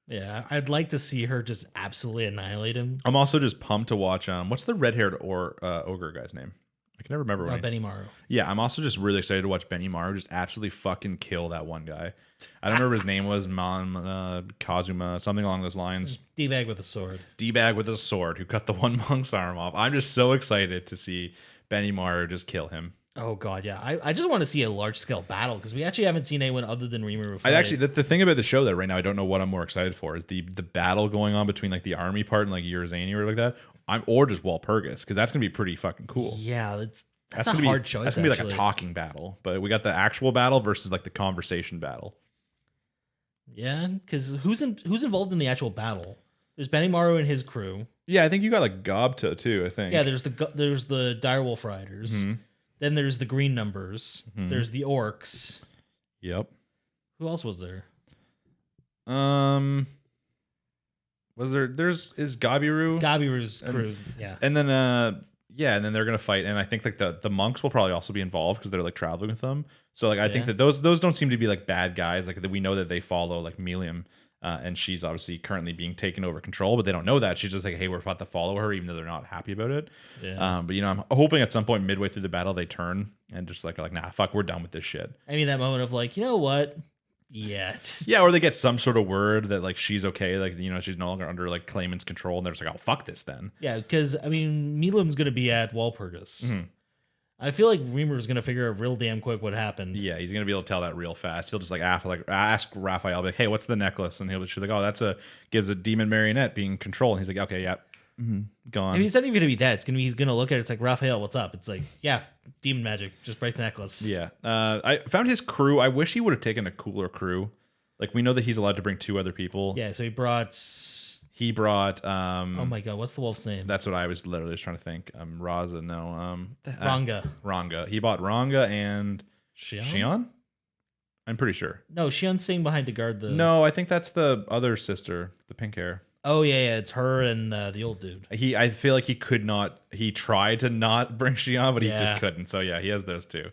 S2: Yeah, I'd like to see her just absolutely annihilate him.
S1: I'm also just pumped to watch. What's the red-haired ogre guy's name? I can never remember.
S2: Benimaru.
S1: Yeah, I'm also just really excited to watch Benimaru just absolutely fucking kill that one guy. I don't remember his name was Kazuma, something along those lines.
S2: D-bag with a sword.
S1: D-bag with a sword who cut the one monk's arm off. I'm just so excited to see Benimaru just kill him.
S2: Oh god, yeah. I just want to see a large scale battle because we actually haven't seen anyone other than Rimuru fight.
S1: I actually the thing about the show that right now I don't know what I'm more excited for is the battle going on between like the army part and like Urzani or like that. Or just Walpurgis because that's gonna be pretty fucking cool.
S2: Yeah, that's a
S1: gonna
S2: hard
S1: be,
S2: choice.
S1: That's gonna be like a talking battle, but we got the actual battle versus like the conversation battle.
S2: Yeah, because who's involved in the actual battle? There's Benimaru and his crew.
S1: Yeah, I think you got like Gobta too. I think.
S2: Yeah, there's the Direwolf Riders. Mm-hmm. Then there's the Green Numbers. Mm-hmm. There's the Orcs.
S1: Yep.
S2: Who else was there?
S1: Is Gabiru?
S2: Gabiru's crews. Yeah.
S1: And then and then they're gonna fight, and I think like the monks will probably also be involved because they're like traveling with them. So like I think that those don't seem to be like bad guys. Like we know that they follow like Milium, and she's obviously currently being taken over control, but they don't know that. She's just like, hey, we're about to follow her, even though they're not happy about it. Yeah. But I'm hoping at some point midway through the battle they turn and just like nah, fuck, we're done with this shit.
S2: I mean that moment of like, you know what? Yeah.
S1: Or they get some sort of word that like she's okay, like she's no longer under like Clayman's control, and they're just like, oh fuck this then.
S2: Yeah, because I mean Milim's gonna be at Walpurgis. Mm-hmm. I feel like Reamer's gonna figure out real damn quick what happened.
S1: Yeah, he's gonna be able to tell that real fast. He'll just like ask Raphael, like, hey, what's the necklace? And she's like, oh, gives a demon marionette being controlled. And he's like, okay, yeah. Mm-hmm. Gone.
S2: I mean, it's not even gonna be that. He's gonna look at it. It's like, Raphael, what's up? It's like, yeah, demon magic. Just break the necklace.
S1: Yeah. I found his crew. I wish he would have taken a cooler crew. Like we know that he's allowed to bring 2 other people.
S2: Yeah. So he brought.
S1: He brought
S2: Oh my god, what's the wolf's name?
S1: that's what I was literally just trying to think. Raza, no.
S2: Ranga.
S1: Ranga. He bought Ranga and
S2: Shion?
S1: I'm pretty sure.
S2: No, Shion's staying behind to guard the.
S1: No, I think that's the other sister, the pink hair.
S2: Oh yeah, it's her and the old dude.
S1: I feel like he could not. He tried to not bring Shion, but he
S2: Yeah.
S1: just couldn't. So yeah, he has those two,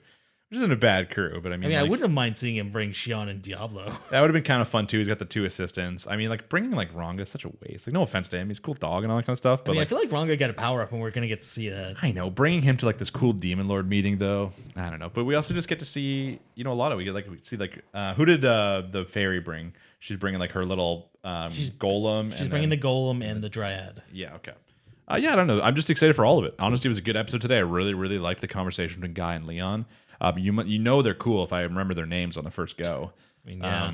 S1: which isn't a bad crew. But I mean,
S2: I
S1: like,
S2: wouldn't have mind seeing him bring Shion and Diablo.
S1: that would have been kind of fun too. He's got the two assistants. I mean, like bringing like Ranga is such a waste. Like no offense to him, he's a cool dog and all that kind of stuff. But
S2: I
S1: like,
S2: feel like Ranga got a power up, and we're gonna get to see that.
S1: I know bringing him to like this cool demon lord meeting though. I don't know, but we also just get to see a lot of we see like who did the fairy bring? She's bringing like her little golem.
S2: She's bringing the golem and the dryad.
S1: Yeah, okay. Yeah, I don't know. I'm just excited for all of it. Honestly, it was a good episode today. I really, really liked the conversation between Guy and Leon. You know they're cool if I remember their names on the first go.
S2: I mean, yeah.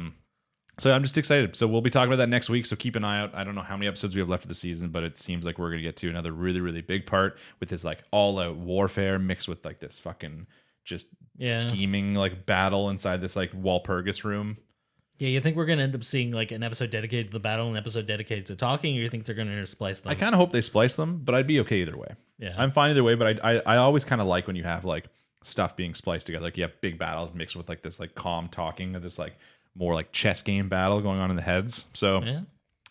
S1: So I'm just excited. So we'll be talking about that next week. So keep an eye out. I don't know how many episodes we have left of the season, but it seems like we're gonna get to another really, really big part with this like all-out warfare mixed with like this fucking just scheming like battle inside this like Walpurgis room.
S2: Yeah, you think we're gonna end up seeing like an episode dedicated to the battle and an episode dedicated to talking, or you think they're gonna intersplice them?
S1: I kind of hope they splice them, but I'd be okay either way.
S2: Yeah,
S1: I'm fine either way. But I always kind of like when you have like stuff being spliced together. Like you have big battles mixed with like this like calm talking of this like more like chess game battle going on in the heads. So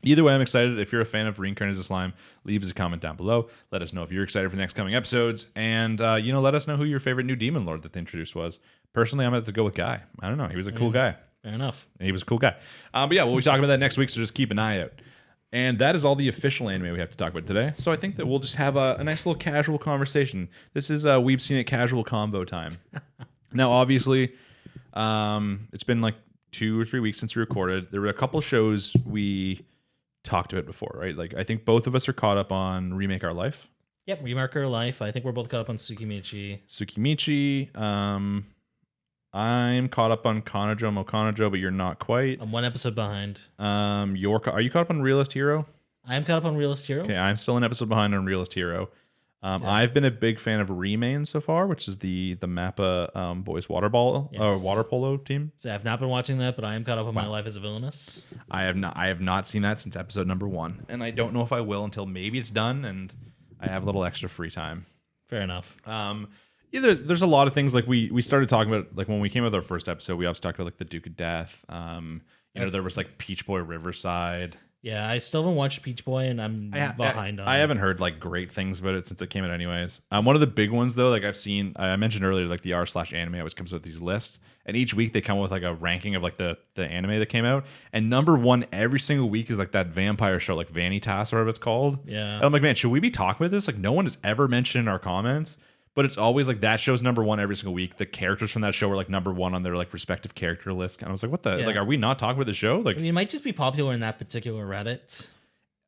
S1: either way, I'm excited. If you're a fan of Reincarnated Slime, leave us a comment down below. Let us know if you're excited for the next coming episodes, and let us know who your favorite new demon lord that they introduced was. Personally, I'm gonna have to go with Guy. I don't know. He was a cool guy.
S2: Fair enough.
S1: And he was a cool guy. But yeah, we'll be talking about that next week, so just keep an eye out. And that is all the official anime we have to talk about today. So I think that we'll just have a nice little casual conversation. This is We've Seen It casual combo time. Now, obviously, it's been like 2 or 3 weeks since we recorded. There were a couple shows we talked about before, right? Like I think both of us are caught up on Remake Our Life.
S2: Yep, Remake Our Life. I think we're both caught up on Tsukimichi.
S1: I'm caught up on Kanojo Mokanojo, but you're not quite.
S2: I'm 1 episode behind.
S1: Are you caught up on Realist Hero?
S2: I am caught up on Realist Hero.
S1: Okay, I'm still an episode behind on Realist Hero. I've been a big fan of Remain so far, which is the Mappa boys water polo team.
S2: So I've not been watching that, but I am caught up on My Life as a Villainess.
S1: I have not seen that since episode number 1, and I don't know if I will until maybe it's done and I have a little extra free time.
S2: Fair enough.
S1: Yeah, there's a lot of things like we started talking about, like when we came with our first episode, we also talked about like the Duke of Death. There was like Peach Boy Riverside.
S2: Yeah, I still haven't watched Peach Boy, and I'm behind on it.
S1: I haven't heard like great things about it since it came out anyways. One of the big ones though, like I've seen, I mentioned earlier, like the r/anime always comes with these lists, and each week they come with like a ranking of like the anime that came out, and number 1 every single week is like that vampire show, like Vanitas or whatever it's called.
S2: Yeah.
S1: And I'm like, man, should we be talking about this? Like no one has ever mentioned in our comments. But it's always like that show's number 1 every single week. The characters from that show were like number 1 on their like respective character list. And I was like, what the?
S2: Yeah.
S1: Like, are we not talking about the show? Like,
S2: I mean, it might just be popular in that particular Reddit.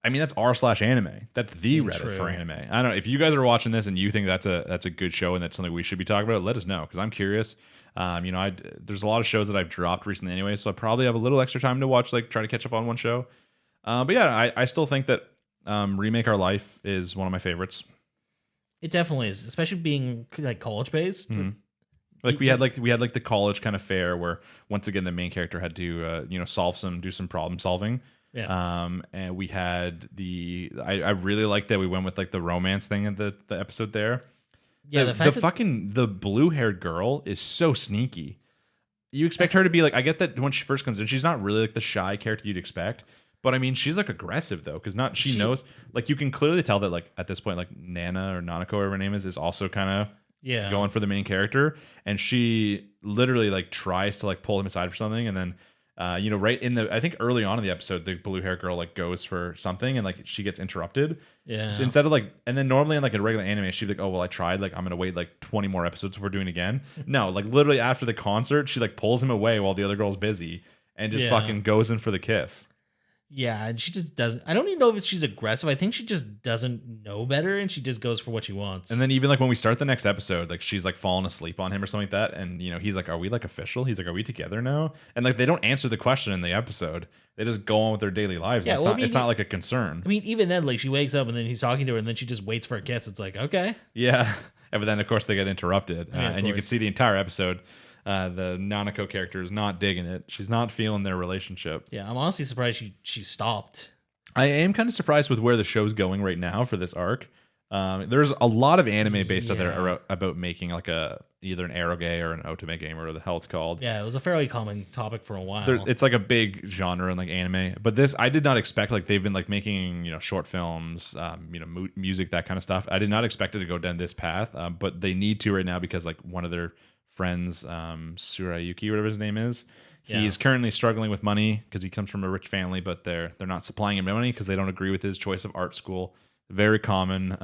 S1: I mean, that's r/anime. That's the Reddit
S2: True.
S1: for anime. I don't know if you guys are watching this and you think that's a good show and that's something we should be talking about. Let us know because I'm curious. There's a lot of shows that I've dropped recently anyway, so I probably have a little extra time to watch, like try to catch up on one show. But yeah, I still think that Remake Our Life is one of my favorites.
S2: It definitely is, especially being like college based.
S1: Mm-hmm. Like we had the college kind of fair where once again the main character had to do some problem solving.
S2: Yeah.
S1: And we had I really like that we went with like the romance thing in the episode there.
S2: Yeah,
S1: the blue haired girl is so sneaky. You expect her to be like, I get that when she first comes in, she's not really like the shy character you'd expect. But I mean, she's like aggressive though, because she knows, like you can clearly tell that like at this point, like Nana or Nanako, whatever her name is also kind of going for the main character, and she literally like tries to like pull him aside for something, and then right in I think early on in the episode, the blue hair girl like goes for something, and like she gets interrupted.
S2: Yeah.
S1: So instead of like, and then normally in like a regular anime, she'd be like, oh well, I tried, like I'm gonna wait like 20 more episodes before doing it again. No, like literally after the concert, she like pulls him away while the other girl's busy, and just fucking goes in for the kiss.
S2: Yeah, and she just doesn't. I don't even know if she's aggressive. I think she just doesn't know better, and she just goes for what she wants.
S1: And then even like when we start the next episode, like she's like falling asleep on him or something like that, and he's like, "Are we like official?" He's like, "Are we together now?" And like they don't answer the question in the episode. They just go on with their daily lives. Yeah, it's not like a concern.
S2: I mean, even then, like she wakes up and then he's talking to her, and then she just waits for a kiss. It's like, okay,
S1: yeah. But then of course they get interrupted, and you can see the entire episode. The Nanako character is not digging it. She's not feeling their relationship.
S2: Yeah, I'm honestly surprised she stopped.
S1: I am kind of surprised with where the show's going right now for this arc. There's a lot of anime based out there about making like either an eroge or an otome game or the hell it's called.
S2: Yeah, it was a fairly common topic for a while.
S1: It's like a big genre in like anime, but this I did not expect. Like they've been like making short films, music, that kind of stuff. I did not expect it to go down this path, but they need to right now because like one of their friends, Surayuki, whatever his name is. He's currently struggling with money because he comes from a rich family, but they're not supplying him money because they don't agree with his choice of art school. Very common.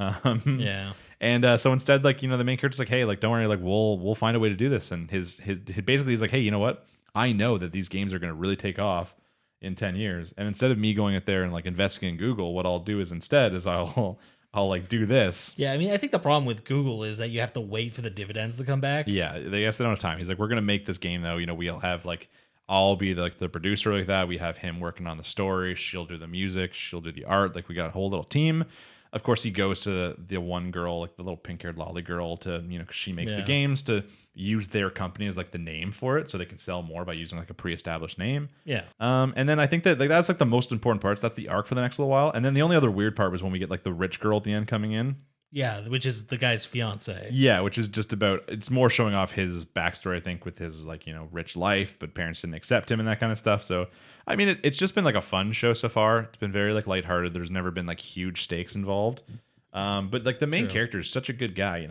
S1: And so instead, like, the main character's like, hey, like, don't worry, like, we'll find a way to do this. And his basically he's like, hey, you know what? I know that these games are going to really take off in 10 years. And instead of me going out there and like investing in Google, what I'll do is instead is I'll like do this.
S2: Yeah, I mean, I think the problem with Google is that you have to wait for the dividends to come back.
S1: Yeah, they guess they don't have time. He's like, we're gonna make this game though. We'll have like I'll be like the producer like that. We have him working on the story. She'll do the music. She'll do the art. Like we got a whole little team. Of course, he goes to the one girl, like the little pink-haired lolly girl, to 'cause she makes the games, to use their company as like the name for it, so they can sell more by using like a pre-established name.
S2: Yeah.
S1: And then I think that like that's like the most important parts. That's the arc for the next little while. And then the only other weird part was when we get like the rich girl at the end coming in.
S2: Yeah, which is the guy's fiance.
S1: Yeah, which is just about, it's more showing off his backstory, I think, with his like, rich life, but parents didn't accept him and that kind of stuff. So, I mean, it's just been like a fun show so far. It's been very like lighthearted. There's never been like huge stakes involved. But like the main character is such a good guy,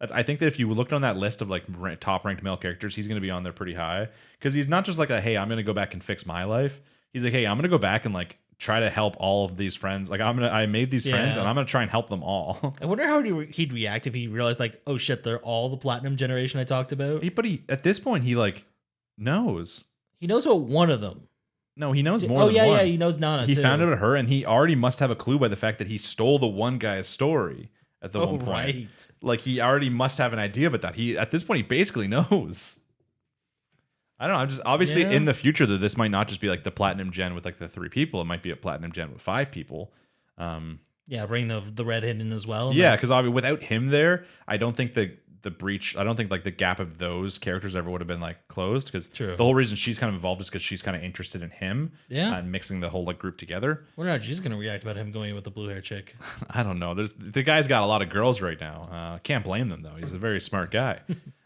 S1: I think that if you looked on that list of like top ranked male characters, he's going to be on there pretty high because he's not just like hey, I'm going to go back and fix my life. He's like, hey, I'm going to go back and like try to help all of these friends. Like I made these friends and I'm gonna try and help them all.
S2: I wonder how he'd react if he realized like, oh shit, they're all the platinum generation I talked about.
S1: But at this point he like knows.
S2: He knows about one of them.
S1: No, he knows more than one.
S2: Yeah, he knows Nana
S1: He
S2: too.
S1: found out about her, and he already must have a clue by the fact that he stole the one guy's story at the one point.
S2: Right.
S1: Like he already must have an idea about that. He at this point he basically knows. I don't know. I'm just obviously in the future that this might not just be like the platinum gen with like the 3 people. It might be a platinum gen with 5 people.
S2: Yeah, bring the redhead in as well.
S1: Yeah, because obviously without him there, I don't think the breach. I don't think like the gap of those characters ever would have been like closed. Because the whole reason she's kind of involved is because she's kind of interested in him.
S2: Yeah,
S1: and mixing the whole like group together.
S2: I wonder how she's gonna react about him going with the blue hair chick.
S1: I don't know. The guy's got a lot of girls right now. Can't blame them though. He's a very smart guy.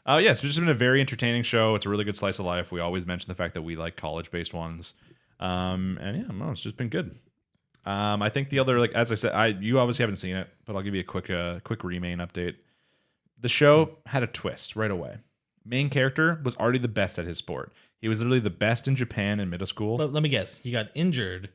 S1: It's just been a very entertaining show. It's a really good slice of life. We always mention the fact that we like college-based ones. It's just been good. I think the other, like as I said, you obviously haven't seen it, but I'll give you a quick remain update. The show had a twist right away. Main character was already the best at his sport. He was literally the best in Japan in middle school.
S2: Let me guess. He got injured.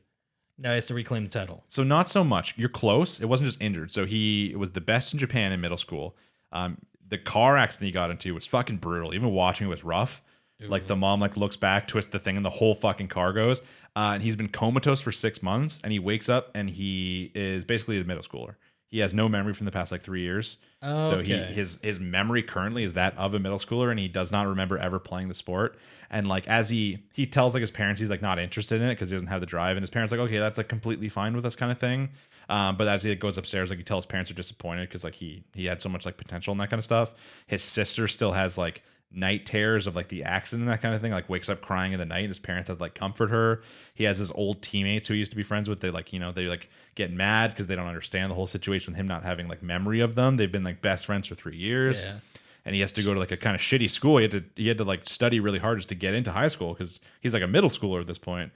S2: Now he has to reclaim the title.
S1: So not so much. You're close. It wasn't just injured. So he was the best in Japan in middle school. The car accident he got into was fucking brutal. Even watching it was rough. Ooh. Like the mom like looks back, twists the thing, and the whole fucking car goes. And he's been comatose for 6 months, and he wakes up and he is basically a middle schooler. He has no memory from the past like 3 years.
S2: Oh,
S1: so his memory currently is that of a middle schooler, and he does not remember ever playing the sport. And like as he tells like his parents he's like not interested in it because he doesn't have the drive, and his parents are like, okay, that's like completely fine with us kind of thing. But as he goes upstairs, like he tells his parents are disappointed because like he had so much like potential and that kind of stuff. His sister still has like night terrors of like the accident and that kind of thing, like wakes up crying in the night. His parents had to like comfort her. He has his old teammates who he used to be friends with. They like they like get mad because they don't understand the whole situation with him not having like memory of them. They've been like best friends for 3 years. Yeah. And he has to go to like a kind of shitty school. He had to like study really hard just to get into high school because he's like a middle schooler at this point.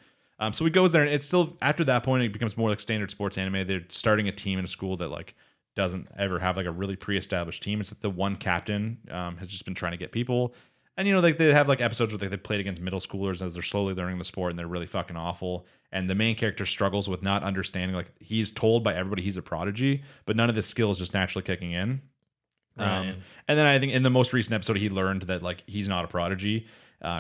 S1: So he goes there, and it's still after that point it becomes more like standard sports anime. They're starting a team in a school that like doesn't ever have like a really pre-established team. It's that the one captain has just been trying to get people, and like they have like episodes where they played against middle schoolers as they're slowly learning the sport, and they're really fucking awful. And the main character struggles with not understanding, like he's told by everybody he's a prodigy, but none of the skills just naturally kicking in. Right. And then I think in the most recent episode he learned that like he's not a prodigy.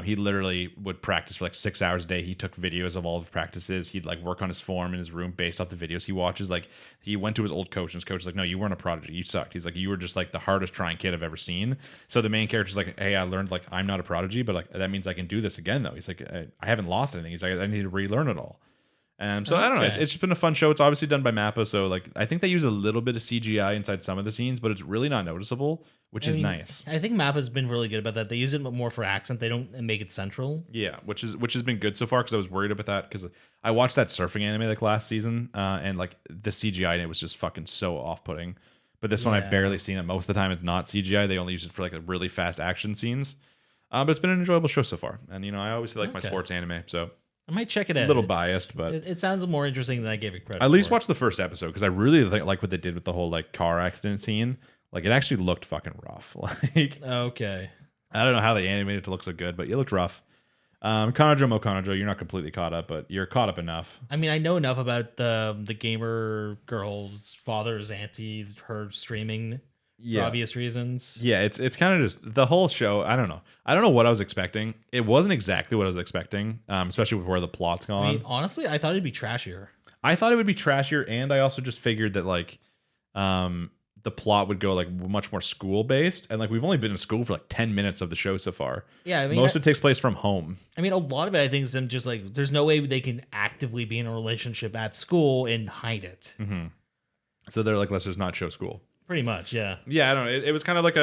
S1: He literally would practice for like 6 hours a day. He took videos of all of his practices. He'd like work on his form in his room based off the videos he watches. Like he went to his old coach, and his coach was like, no, you weren't a prodigy. You sucked. He's like, you were just like the hardest trying kid I've ever seen. So the main character's like, hey, I learned like I'm not a prodigy, but like that means I can do this again though. He's like, I haven't lost anything. He's like, I need to relearn it all. So I don't know.
S2: Okay.
S1: It's just been a fun show. It's obviously done by Mappa, so like I think they use a little bit of CGI inside some of the scenes, but it's really not noticeable, which is nice.
S2: I think Mappa's been really good about that. They use it more for accent. They don't make it central.
S1: Yeah, which has been good so far because I was worried about that because I watched that surfing anime like last season, and like the CGI in it was just fucking so off putting. But this one I barely seen it. Most of the time it's not CGI. They only use it for like really fast action scenes. But it's been an enjoyable show so far, and I always like my sports anime, so.
S2: I might check it out.
S1: A little biased, but
S2: it sounds more interesting than I gave it credit.
S1: At least watch the first episode because I really like what they did with the whole like car accident scene. Like it actually looked fucking rough. Like
S2: okay,
S1: I don't know how they animated it to look so good, but it looked rough. Kanojo Mo Kanojo, you're not completely caught up, but you're caught up enough.
S2: I mean, I know enough about the gamer girl's father's auntie, her streaming. For obvious reasons.
S1: Yeah, it's kind of just the whole show. I don't know what I was expecting. It wasn't exactly what I was expecting, especially with where the plot's gone.
S2: I mean, honestly, I thought it'd be trashier.
S1: I thought it would be trashier, and I also just figured that like the plot would go like much more school based, and like we've only been in school for like 10 minutes of the show so far.
S2: Yeah, I mean,
S1: most of it takes place from home.
S2: I mean, a lot of it I think is them just like there's no way they can actively be in a relationship at school and hide it.
S1: Mm-hmm. So they're like, let's just not show school.
S2: Pretty much, yeah.
S1: Yeah, I don't know. It was kind of like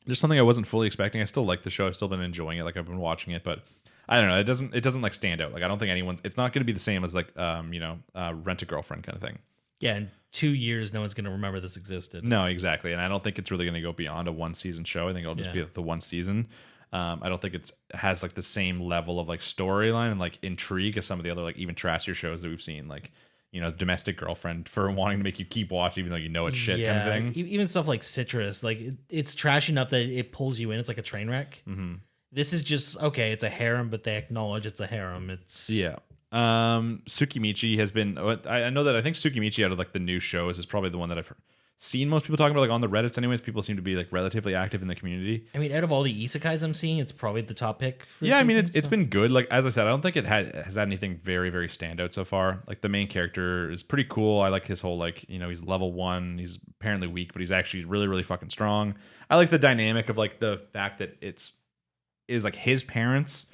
S1: just something I wasn't fully expecting. I still like the show. I've still been enjoying it. Like I've been watching it, but I don't know. It doesn't like stand out. Like I don't think it's not going to be the same as like Rent a Girlfriend kind of thing.
S2: Yeah, in 2 years, no one's going to remember this existed.
S1: No, exactly. And I don't think it's really going to go beyond a 1-season show. I think it'll just be the one season. I don't think it has like the same level of like storyline and like intrigue as some of the other like even trashier shows that we've seen. Like Domestic Girlfriend for wanting to make you keep watching even though you know it's shit kind of thing.
S2: Even stuff like Citrus, like it's trash enough that it pulls you in. It's like a train wreck.
S1: Mm-hmm.
S2: This is just okay. It's a harem, but they acknowledge it's a harem. It's
S1: Tsukimichi has been. I know that I think Tsukimichi out of like the new shows is probably the one that I've seen most people talking about, like on the Reddits. Anyways, people seem to be like relatively active in the community.
S2: I mean, out of all the isekais I'm seeing, it's probably the top pick.
S1: Yeah, I mean, it's been good. Like as I said, I don't think it has had anything very very standout so far. Like the main character is pretty cool. I like his whole like he's level 1. He's apparently weak, but he's actually really really fucking strong. I like the dynamic of like the fact that is like his parents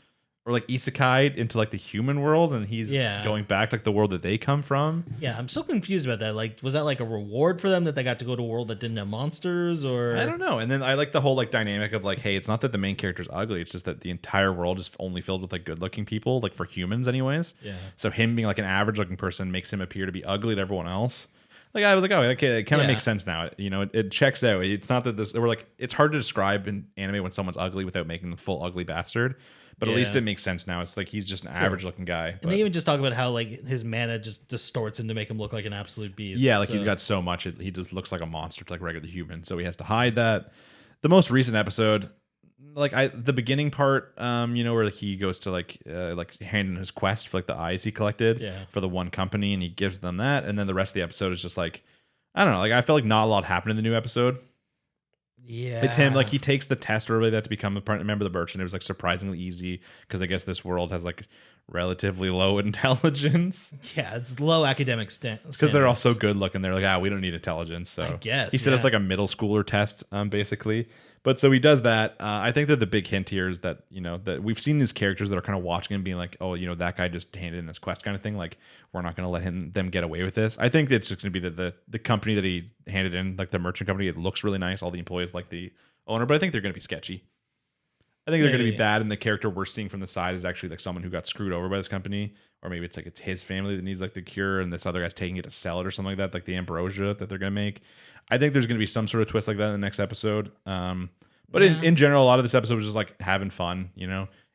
S1: or like isekai into like the human world, and he's going back to like the world that they come from.
S2: Yeah, I'm so confused about that. Like, was that like a reward for them that they got to go to a world that didn't have monsters, or
S1: I don't know. And then I like the whole like dynamic of like, hey, it's not that the main character's ugly; it's just that the entire world is only filled with like good-looking people, like for humans, anyways.
S2: Yeah.
S1: So him being like an average-looking person makes him appear to be ugly to everyone else. Like I was like, oh, okay, it kind of makes sense now. It checks out. It's not that it's hard to describe in anime when someone's ugly without making them full ugly bastard. But at least it makes sense now. It's like he's just an average looking guy.
S2: And they even just talk about how like his mana just distorts him to make him look like an absolute beast.
S1: Yeah, like he's got so much, he just looks like a monster to like regular human. So he has to hide that. The most recent episode, like the beginning part, where like he goes to like hand in his quest for like the eyes he collected for the one company, and he gives them that, and then the rest of the episode is just like, I don't know, like I feel like not a lot happened in the new episode.
S2: Yeah,
S1: it's him. Like he takes the test early that to become a member of the Birch, and it was like surprisingly easy because I guess this world has like relatively low intelligence.
S2: Yeah, it's low academic
S1: because they're all so good looking. They're like, we don't need intelligence. So
S2: I guess
S1: he said it's like a middle schooler test, basically. But so he does that. I think that the big hint here is that that we've seen these characters that are kind of watching him, being like, oh, that guy just handed in this quest kind of thing. Like we're not going to let them get away with this. I think it's just going to be the company that he handed in, like the merchant company. It looks really nice. All the employees like the owner, but I think they're going to be sketchy. I think they're going to be bad, and the character we're seeing from the side is actually like someone who got screwed over by this company, or maybe it's like it's his family that needs like the cure, and this other guy's taking it to sell it or something like that, like the ambrosia that they're going to make. I think there's going to be some sort of twist like that in the next episode. But in general, a lot of this episode was just like having fun,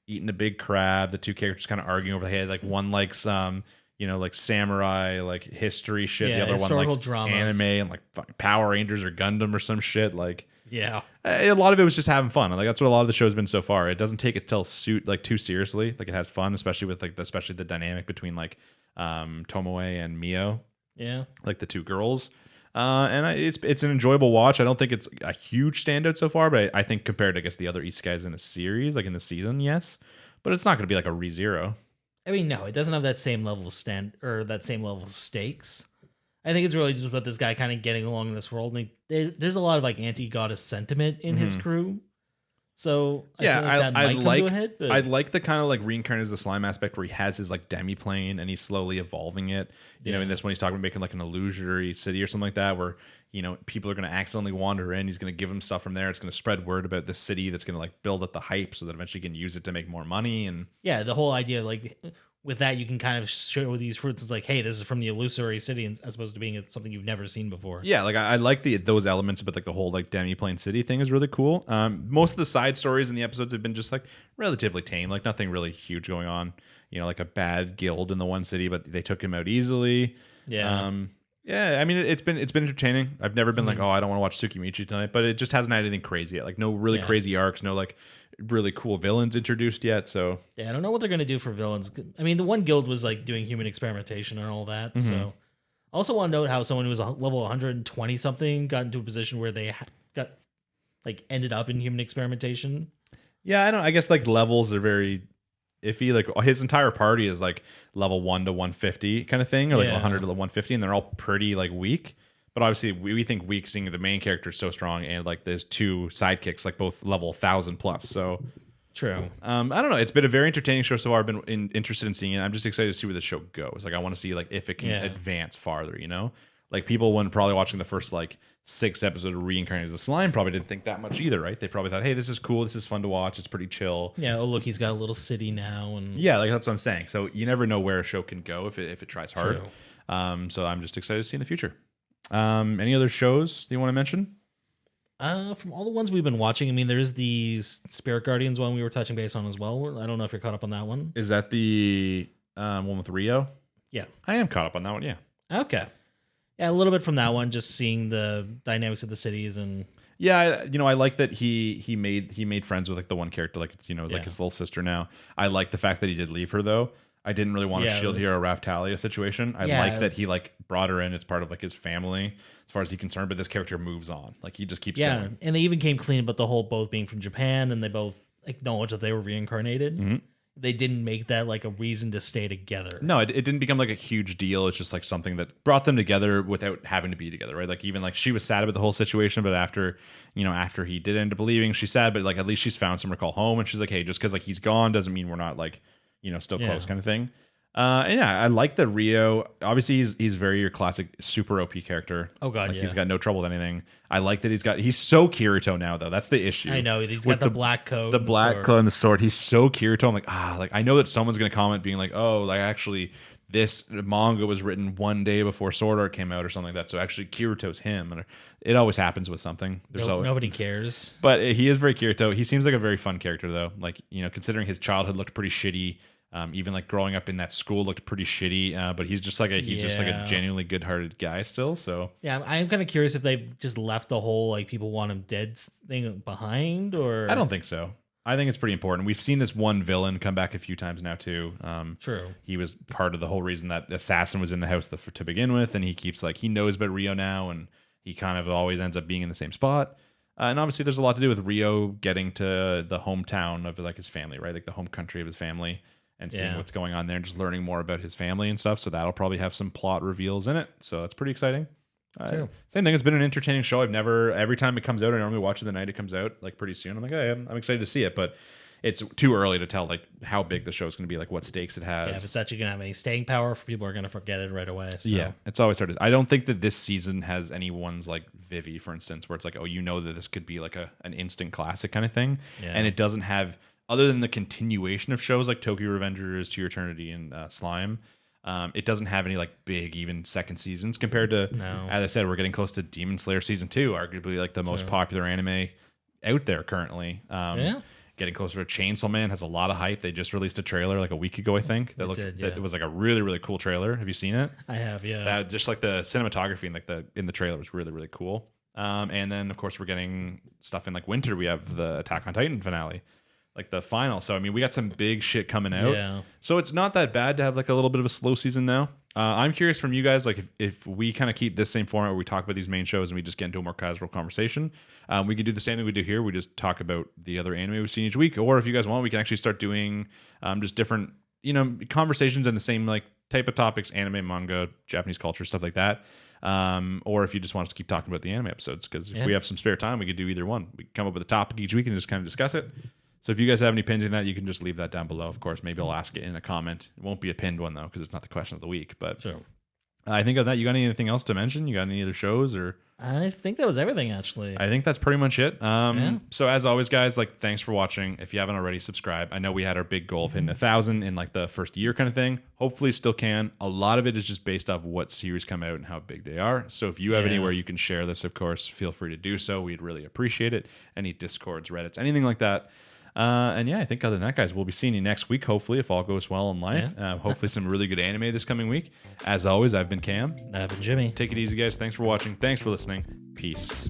S1: eating a big crab. The two characters kind of arguing over the head. Like one likes like samurai, like history shit. The other one likes dramas. Anime and like fucking Power Rangers or Gundam or some shit. Like a lot of it was just having fun. Like that's what a lot of the show's been so far. It doesn't take itself too seriously. Like it has fun, especially with like especially the dynamic between like Tomoe and Mio.
S2: Yeah,
S1: like the two girls. And it's an enjoyable watch. I don't think it's a huge standout so far, but I think compared to I guess the other isekais in the series, like in the season, yes. But it's not going to be like a ReZero.
S2: I mean, no, it doesn't have that same level of that same level of stakes. I think it's really just about this guy kind of getting along in this world. And there's a lot of like anti-goddess sentiment in his crew. So I
S1: Yeah,
S2: feel like that might come to a head. But
S1: I like the kind of like Reincarnated as the slime aspect where he has his like demi-plane and he's slowly evolving it. You know, in this one he's talking about making like an illusory city or something like that where, you know, people are going to accidentally wander in. He's going to give them stuff from there. It's going to spread word about the city that's going to like build up the hype so that eventually you can use it to make more money. And
S2: yeah, the whole idea, like with that, you can kind of show these fruits. It's like, hey, this is from the illusory city, as opposed to being something you've never seen before.
S1: yeah, like I like those elements, but like the whole like demi-plane city thing is really cool. Most of the side stories in the episodes have been just like relatively tame, like nothing really huge going on. You know, like a bad guild in the one city, but they took him out easily.
S2: Yeah.
S1: Yeah, I mean it's been entertaining. I've never been like, oh, I don't want to watch Tsukimichi tonight, but it just hasn't had anything crazy yet. Like no really crazy arcs, no like really cool villains introduced yet. So
S2: yeah, I don't know what they're gonna do for villains. I mean, the one guild was like doing human experimentation and all that. So I also want to note how someone who was a level 120 something got into a position where they got like ended up in human experimentation.
S1: yeah, I guess like levels are very iffy. Like his entire party is like level 1 to 150 kind of thing, or like 100 to 150, and they're all pretty like weak. But obviously, we think weak, seeing the main character is so strong, and like there's two sidekicks like both level 1,000 plus. So
S2: true.
S1: I don't know. It's been a very entertaining show so far. I've been interested in seeing it. I'm just excited to see where the show goes. Like I want to see like if it can advance farther. You know, like people when probably watching the first like 6 episodes of Reincarnated as a Slime probably didn't think that much either, right? They probably thought, hey, this is cool. This is fun to watch. It's pretty chill.
S2: Yeah. Oh, look, he's got a little city now, and
S1: Yeah, like that's what I'm saying. So you never know where a show can go if it tries hard.
S2: True.
S1: So I'm just excited to see in the future. Any other shows that you want to mention?
S2: From all the ones we've been watching, I mean, there's the Spirit Guardians one we were touching base on as well. I don't know if you're caught up on that one.
S1: Is that the one with Rio?
S2: Yeah.
S1: I am caught up on that one, yeah.
S2: Okay. Yeah, a little bit from that one, just seeing the dynamics of the cities and
S1: yeah, I like that he made friends with like the one character, like it's like his little sister now. I like the fact that he did leave her though. I didn't really want a Shield Hero Raftalia situation. I like that he like brought her in. It's part of like his family as far as he's concerned, but this character moves on. Like he just keeps going.
S2: And they even came clean about the whole both being from Japan, and they both acknowledged that they were reincarnated.
S1: Mm-hmm.
S2: They didn't make that like a reason to stay together.
S1: No, it didn't become like a huge deal. It's just like something that brought them together without having to be together, right? Like even like she was sad about the whole situation, but after he did end up leaving, she's sad, but like at least she's found somewhere to call home, and she's like, hey, just because like he's gone doesn't mean we're not like still close kind of thing. And yeah, I like the Rio. Obviously, he's very your classic super OP character.
S2: Oh god,
S1: like he's got no trouble with anything. I like that he's so Kirito now though. That's the issue.
S2: I know he's got the black coat,
S1: the black coat and the sword. He's so Kirito. I'm like I know that someone's gonna comment being like, oh, like actually this manga was written one day before Sword Art came out or something like that. So actually Kirito's him, and it always happens with something.
S2: Nobody cares.
S1: But he is very Kirito. He seems like a very fun character though. Like considering his childhood looked pretty shitty. Even like growing up in that school looked pretty shitty, but he's just like a genuinely good-hearted guy still. So
S2: yeah, I'm kind of curious if they've just left the whole like people want him dead thing behind, or
S1: I don't think so. I think it's pretty important. We've seen this one villain come back a few times now too.
S2: True.
S1: He was part of the whole reason that Assassin was in the house to begin with, and he keeps he knows about Rio now, and he kind of always ends up being in the same spot. And obviously, there's a lot to do with Rio getting to the hometown of like his family, right? Like the home country of his family. And seeing what's going on there and just learning more about his family and stuff. So that'll probably have some plot reveals in it. So that's pretty exciting. Same thing. It's been an entertaining show. Every time it comes out, I normally watch it the night it comes out, like pretty soon. I'm like, hey, I'm excited to see it, but it's too early to tell like how big the show is going to be, like what stakes it has.
S2: Yeah, if it's actually going to have any staying power, for people are going to forget it right away. So.
S1: Yeah, it's always started. I don't think that this season has any ones like Vivi, for instance, where it's like, oh, that this could be like an instant classic kind of thing. Yeah. And it doesn't have, other than the continuation of shows like Tokyo Revengers, To Your Eternity, and Slime, it doesn't have any like big even second seasons compared to, as I said, we're getting close to Demon Slayer season 2, arguably like the most popular anime out there currently. Getting closer to Chainsaw Man has a lot of hype. They just released a trailer like a week ago, I think. It was like a really, really cool trailer. Have you seen it?
S2: I have, yeah.
S1: That just like the cinematography and in the trailer was really, really cool. And then of course we're getting stuff in like winter. We have the Attack on Titan finale, like the final. So I mean, we got some big shit coming out.
S2: Yeah.
S1: So it's not that bad to have like a little bit of a slow season now. I'm curious from you guys, like if we kind of keep this same format where we talk about these main shows and we just get into a more casual conversation, we could do the same thing we do here. We just talk about the other anime we've seen each week, or if you guys want, we can actually start doing just different, conversations on the same like type of topics, anime, manga, Japanese culture, stuff like that. or if you just want us to keep talking about the anime episodes, because if we have some spare time, we could do either one. We can come up with a topic each week and just kind of discuss it. So if you guys have any opinions on that, you can just leave that down below. Of course, maybe I'll ask it in a comment. It won't be a pinned one though, because it's not the question of the week. But
S2: Sure.
S1: I think of that. You got anything else to mention? You got any other shows or?
S2: I think that was everything, actually.
S1: I think that's pretty much it. So as always, guys, like, thanks for watching. If you haven't already, subscribe. I know we had our big goal of hitting 1,000 in like the first year kind of thing. Hopefully still can. A lot of it is just based off what series come out and how big they are. So if you have anywhere you can share this, of course, feel free to do so. We'd really appreciate it. Any Discords, Reddits, anything like that. And yeah, I think other than that, guys, we'll be seeing you next week, hopefully, if all goes well in life. Hopefully some really good anime this coming week. As always, I've been Cam.
S2: I've been Jimmy.
S1: Take it easy, guys. Thanks for watching. Thanks for listening. Peace.